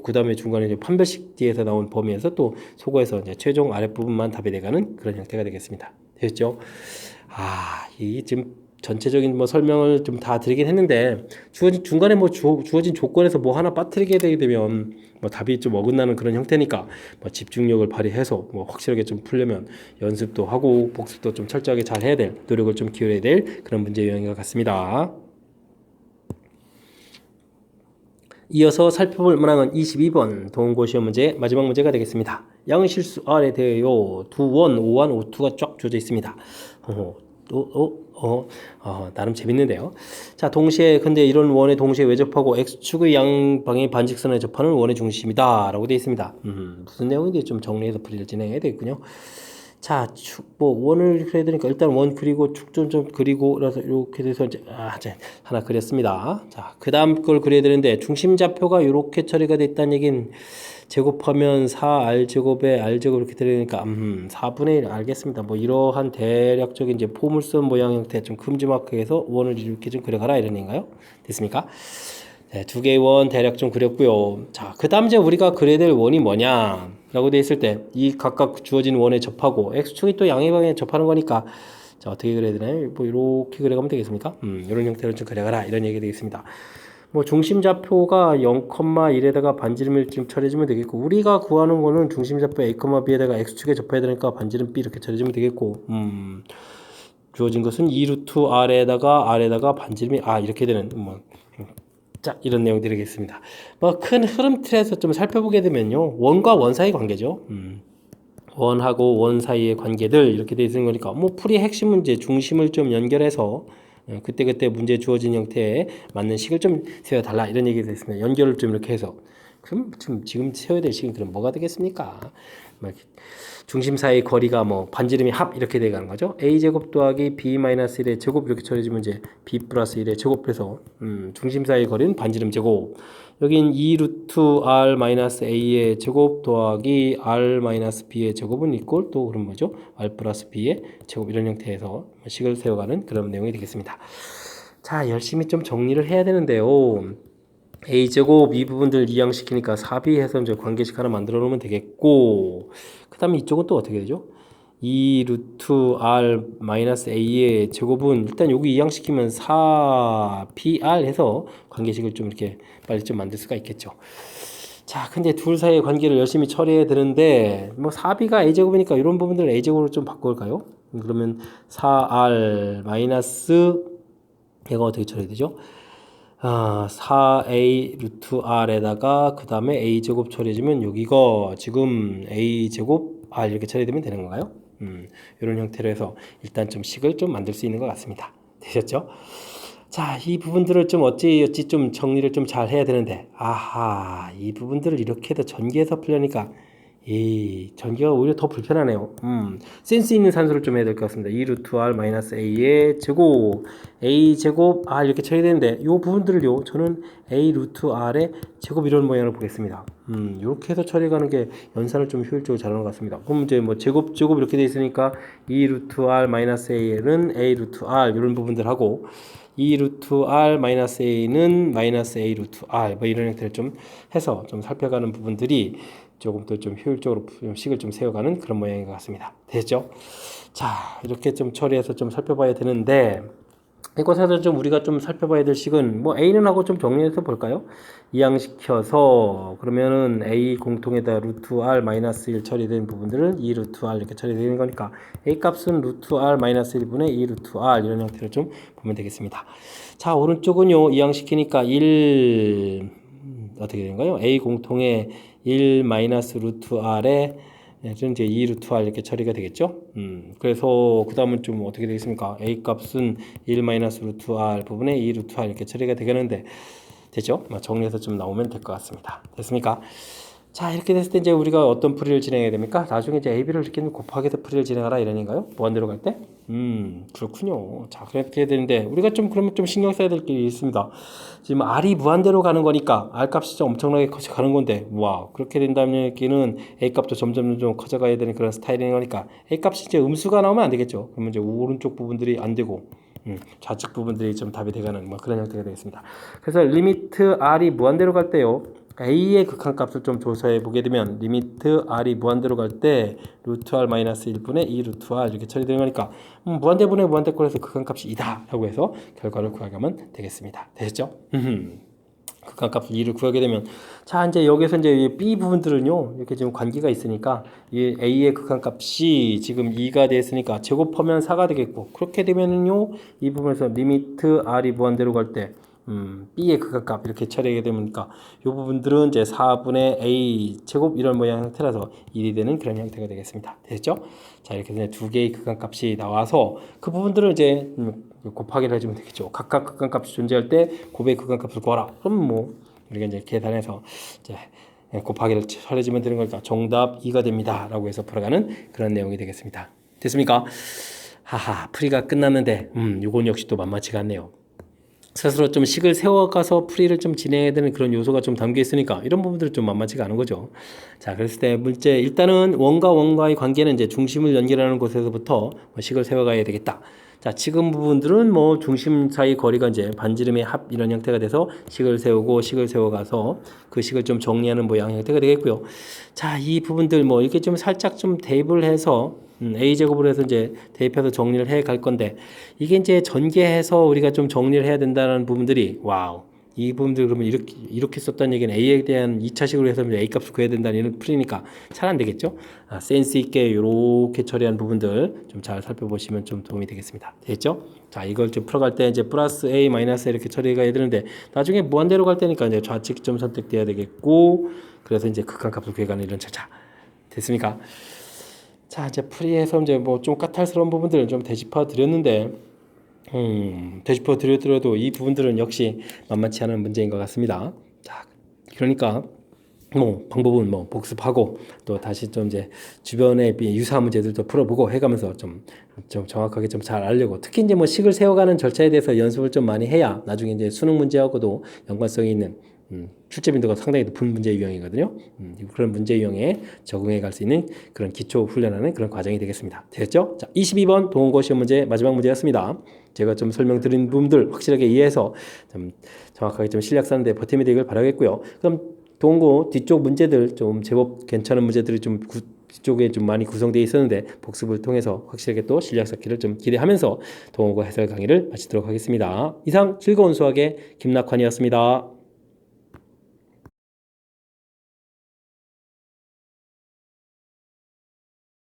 그 다음에 중간에 이제 판별식 뒤에서 나온 범위에서 또 소거해서 이제 최종 아랫부분만 답이 돼가는 그런 형태가 되겠습니다. 되셨죠? 이 지금 전체적인 뭐 설명을 좀 다 드리긴 했는데 중간에 뭐 주어진 조건에서 뭐 하나 빠뜨리게 되게 되면 뭐 답이 좀 어긋나는 그런 형태니까 뭐 집중력을 발휘해서 뭐 확실하게 좀 풀려면 연습도 하고 복습도 좀 철저하게 잘 해야 될 노력을 좀 기울여야 될 그런 문제 유형인 것 같습니다. 이어서 살펴볼 문항은 22번 동고 시험 문제 마지막 문제가 되겠습니다. 양실수 R에 대하여 두 원, 오한, 오투가 쫙 주어져 있습니다. 나름 재밌는데요. 자, 동시에 근데 이런 원에 동시에 외접하고 x축의 양방의 반직선에 접하는 원의 중심이다 라고 되어 있습니다. 무슨 내용인지 좀 정리해서 풀이를 진행해야 되겠군요. 자, 뭐 원을 그려야 되니까 일단 원 그리고 축 좀 그리고 그래서 이렇게 돼서 이제 하나 그렸습니다. 자, 그 다음 걸 그려야 되는데 중심 좌표가 이렇게 처리가 됐다는 얘기는 제곱하면 4r제곱에 r제곱 이렇게 들으니까 4분의 1 알겠습니다. 뭐 이러한 대략적인 이제 포물선 모양 형태 좀 큼지막하게 해서 원을 이렇게 좀 그려가라 이런 얘기인가요? 됐습니까? 네, 두 개의 원 대략 좀 그렸고요. 자, 그 다음 이제 우리가 그려야 될 원이 뭐냐 라고 돼 있을 때 이 각각 주어진 원에 접하고 x축이 또 양의 방향에 접하는 거니까 자 어떻게 그려야 되나요? 뭐 이렇게 그려가면 되겠습니까? 이런 형태로 좀 그려가라 이런 얘기 되겠습니다. 뭐 중심좌표가 0,1에다가 반지름을 좀 처리해주면 되겠고 우리가 구하는 거는 중심좌표 A, B에다가 x축에 접해야 되니까 반지름 B 이렇게 처리해주면 되겠고 주어진 것은 2루트 R에다가 반지름이 이렇게 되는 자 이런 내용들이 되겠습니다. 뭐 큰 흐름 틀에서 좀 살펴보게 되면요 원과 원 사이 관계죠. 원하고 원 사이의 관계들 이렇게 되어 있는 거니까 뭐 풀이 핵심 문제 중심을 좀 연결해서 그때그때 문제 주어진 형태에 맞는 식을 좀 세워달라 이런 얘기가 있습니다. 연결을 좀 이렇게 해서 그럼 지금 세워야 될 식은 그럼 뭐가 되겠습니까? 중심 사이의 거리가 뭐 반지름이 합 이렇게 돼가는 거죠. a제곱 더하기 b-1의 제곱 이렇게 처리해주면 이제 b 플러스 1의 제곱해서 중심 사이의 거리는 반지름 제곱 여긴 2루트 r-a의 제곱 더하기 r-b의 제곱은 이꼴 또 그럼 뭐죠? r 플러스 b의 제곱 이런 형태에서 식을 세워가는 그런 내용이 되겠습니다. 자 열심히 좀 정리를 해야 되는데요. a제곱 이 부분들 이항시키니까 4b 해서 이제 관계식 하나 만들어 놓으면 되겠고 그 다음에 이쪽은 또 어떻게 되죠? 2 루트 r 마이너스 a의 제곱은 일단 여기 이항시키면 4pr 해서 관계식을 좀 이렇게 빨리 좀 만들 수가 있겠죠. 자, 근데 둘 사이의 관계를 열심히 처리해야 되는데 뭐 4b가 a제곱이니까 이런 부분들을 a제곱으로 좀 바꿀까요? 그러면 4r 마이너스 얘가 어떻게 처리해야 되죠? 4a 루트 r에다가 그 다음에 a제곱 처리해주면 여기가 지금 a제곱 r 이렇게 처리되면 되는 건가요? 이런 형태로 해서 일단 좀 식을 좀 만들 수 있는 것 같습니다. 되셨죠? 자, 이 부분들을 좀 어찌 좀 정리를 좀 잘 해야 되는데 이 부분들을 이렇게 해서 전기해서 풀려니까 이 전기가 오히려 더 불편하네요. 센스 있는 산수를 좀 해야 될 것 같습니다. 2 루트 r 마이너스 a의 제곱 a 제곱 이렇게 처리되는데 이 부분들을요 저는 a 루트 r의 제곱 이런 모양을 보겠습니다. 이렇게 해서 처리가는 게 연산을 좀 효율적으로 잘하는 것 같습니다. 그럼 이제 뭐 제곱 이렇게 돼 있으니까 2 루트 r 마이너스 a는 a 루트 r 이런 부분들 하고 2 루트 r 마이너스 a는 마이너스 a 루트 r 뭐 이런 형태를 좀 해서 좀 살펴가는 부분들이 조금 더 좀 효율적으로 식을 좀 세워가는 그런 모양인 것 같습니다. 됐죠? 자, 이렇게 좀 처리해서 좀 살펴봐야 되는데 이곳에서 좀 우리가 좀 살펴봐야 될 식은 뭐 A는 하고 좀 정리해서 볼까요? 이항시켜서 그러면은 A 공통에다 루트 R 마이너스 1 처리된 부분들은 2 루트 R 이렇게 처리되는 거니까 A 값은 루트 R 마이너스 1분의 2 루트 R 이런 형태로 좀 보면 되겠습니다. 자, 오른쪽은요 이항시키니까 1 어떻게 되는가요? A 공통에 1 마이너스 루트 R에 얘는 이제 2 루트 r 이렇게 처리가 되겠죠. 그래서 그 다음은 좀 어떻게 되겠습니까? a 값은 1 마이너스 루트 r 부분에 2 루트 r 이렇게 처리가 되겠는데 되죠? 정리해서 좀 나오면 될 것 같습니다. 됐습니까? 자, 이렇게 됐을 때 이제 우리가 어떤 풀이를 진행해야 됩니까? 나중에 이제 AB를 이렇게 곱하기해서 풀이를 진행하라 이러는가요? 무한대로 갈 때? 그렇군요. 자, 그렇게 되는데 우리가 좀 그러면 좀 신경 써야 될 게 있습니다. 지금 R이 무한대로 가는 거니까 R 값이 진짜 엄청나게 커져가는 건데, 와, 그렇게 된다면 여기는 A 값도 점점 커져가야 되는 그런 스타일인 거니까 A 값이 이제 음수가 나오면 안 되겠죠. 그러면 이제 오른쪽 부분들이 안 되고 좌측 부분들이 좀 답이 돼가는 뭐 그런 형태가 되겠습니다. 그래서 리미트 R이 무한대로 갈 때요. A의 극한값을 좀 조사해 보게 되면 리미트 R이 무한대로 갈 때 루트 R 마이너스 1분의 2 루트 R 이렇게 처리되는 거니까 무한대분의 무한대꼴에서 극한값이 2다 라고 해서 결과를 구하면 되겠습니다. 되셨죠? 극한값 2를 구하게 되면 자 이제 여기서 이제 B 부분들은요 이렇게 지금 관계가 있으니까 이 A의 극한값이 지금 2가 됐으니까 제곱하면 4가 되겠고 그렇게 되면은요 이 부분에서 리미트 R이 무한대로 갈 때 B의 극한값 이렇게 처리하게 되니까 이 부분들은 이제 4분의 A 제곱 이런 모양 형태라서 1이 되는 그런 형태가 되겠습니다. 됐죠? 자 이렇게 해서 두 개의 극한값이 나와서 그 부분들을 이제 곱하기를 해주면 되겠죠. 각각 극한값이 존재할 때 곱의 극한값을 구하라. 그럼 뭐 우리가 이제 계산해서 이제 곱하기를 처리해주면 되는 거니까 정답 2가 됩니다. 라고 해서 풀어가는 그런 내용이 되겠습니다. 됐습니까? 하하 풀이가 끝났는데 이건 역시 또 만만치가 않네요. 스스로 좀 식을 세워가서 풀이를 좀 진행해야 되는 그런 요소가 좀 담겨 있으니까 이런 부분들은 좀 만만치가 않은 거죠. 자, 그랬을 때 문제 일단은 원과 원과의 관계는 이제 중심을 연결하는 곳에서부터 식을 세워가야 되겠다. 자, 지금 부분들은 뭐 중심 사이 거리가 이제 반지름의 합 이런 형태가 돼서 식을 세우고 식을 세워가서 그 식을 좀 정리하는 모양 형태가 되겠고요. 자, 이 부분들 뭐 이렇게 좀 살짝 좀 대입을 해서 A제곱으로 해서 이제 대입해서 정리를 해 갈 건데 이게 이제 전개해서 우리가 좀 정리를 해야 된다는 부분들이 와우 이 부분들 그러면 이렇게 썼다는 얘기는 A에 대한 2차식으로 해서 A 값을 구해야 된다는 이런 풀이니까 잘 안 되겠죠? 센스 있게 이렇게 처리한 부분들 좀 잘 살펴보시면 좀 도움이 되겠습니다. 됐죠? 자, 이걸 좀 풀어갈 때 이제 플러스 A 마이너스 이렇게 처리가 해야 되는데 나중에 무한대로 갈 때니까 이제 좌측 좀 선택돼야 되겠고 그래서 이제 극한값을 구해가는 이런 절차 됐습니까? 자, 이제 풀이해서 이제 뭐 좀 까탈스러운 부분들을 좀 되짚어 드렸는데, 되짚어 드렸더라도 이 부분들은 역시 만만치 않은 문제인 것 같습니다. 자, 그러니까 뭐 방법은 뭐 복습하고 또 다시 좀 이제 주변에 유사한 문제들도 풀어보고 해가면서 좀 정확하게 좀 잘 알려고 특히 이제 뭐 식을 세워가는 절차에 대해서 연습을 좀 많이 해야 나중에 이제 수능 문제하고도 연관성이 있는 출제 빈도가 상당히 높은 문제 유형이거든요. 그런 문제 유형에 적응해 갈 수 있는 그런 기초 훈련하는 그런 과정이 되겠습니다. 되겠죠? 자, 22번 동원고 시험 문제 마지막 문제였습니다. 제가 좀 설명드린 부분들 확실하게 이해해서 좀 정확하게 좀 실력 쌓는 데 보탬이 되길 바라겠고요. 그럼 동원고 뒤쪽 문제들 좀 제법 괜찮은 문제들이 좀 뒤쪽에 좀 많이 구성되어 있었는데 복습을 통해서 확실하게 또 실력 쌓기를 좀 기대하면서 동원고 해설 강의를 마치도록 하겠습니다. 이상 즐거운 수학의 김낙환이었습니다.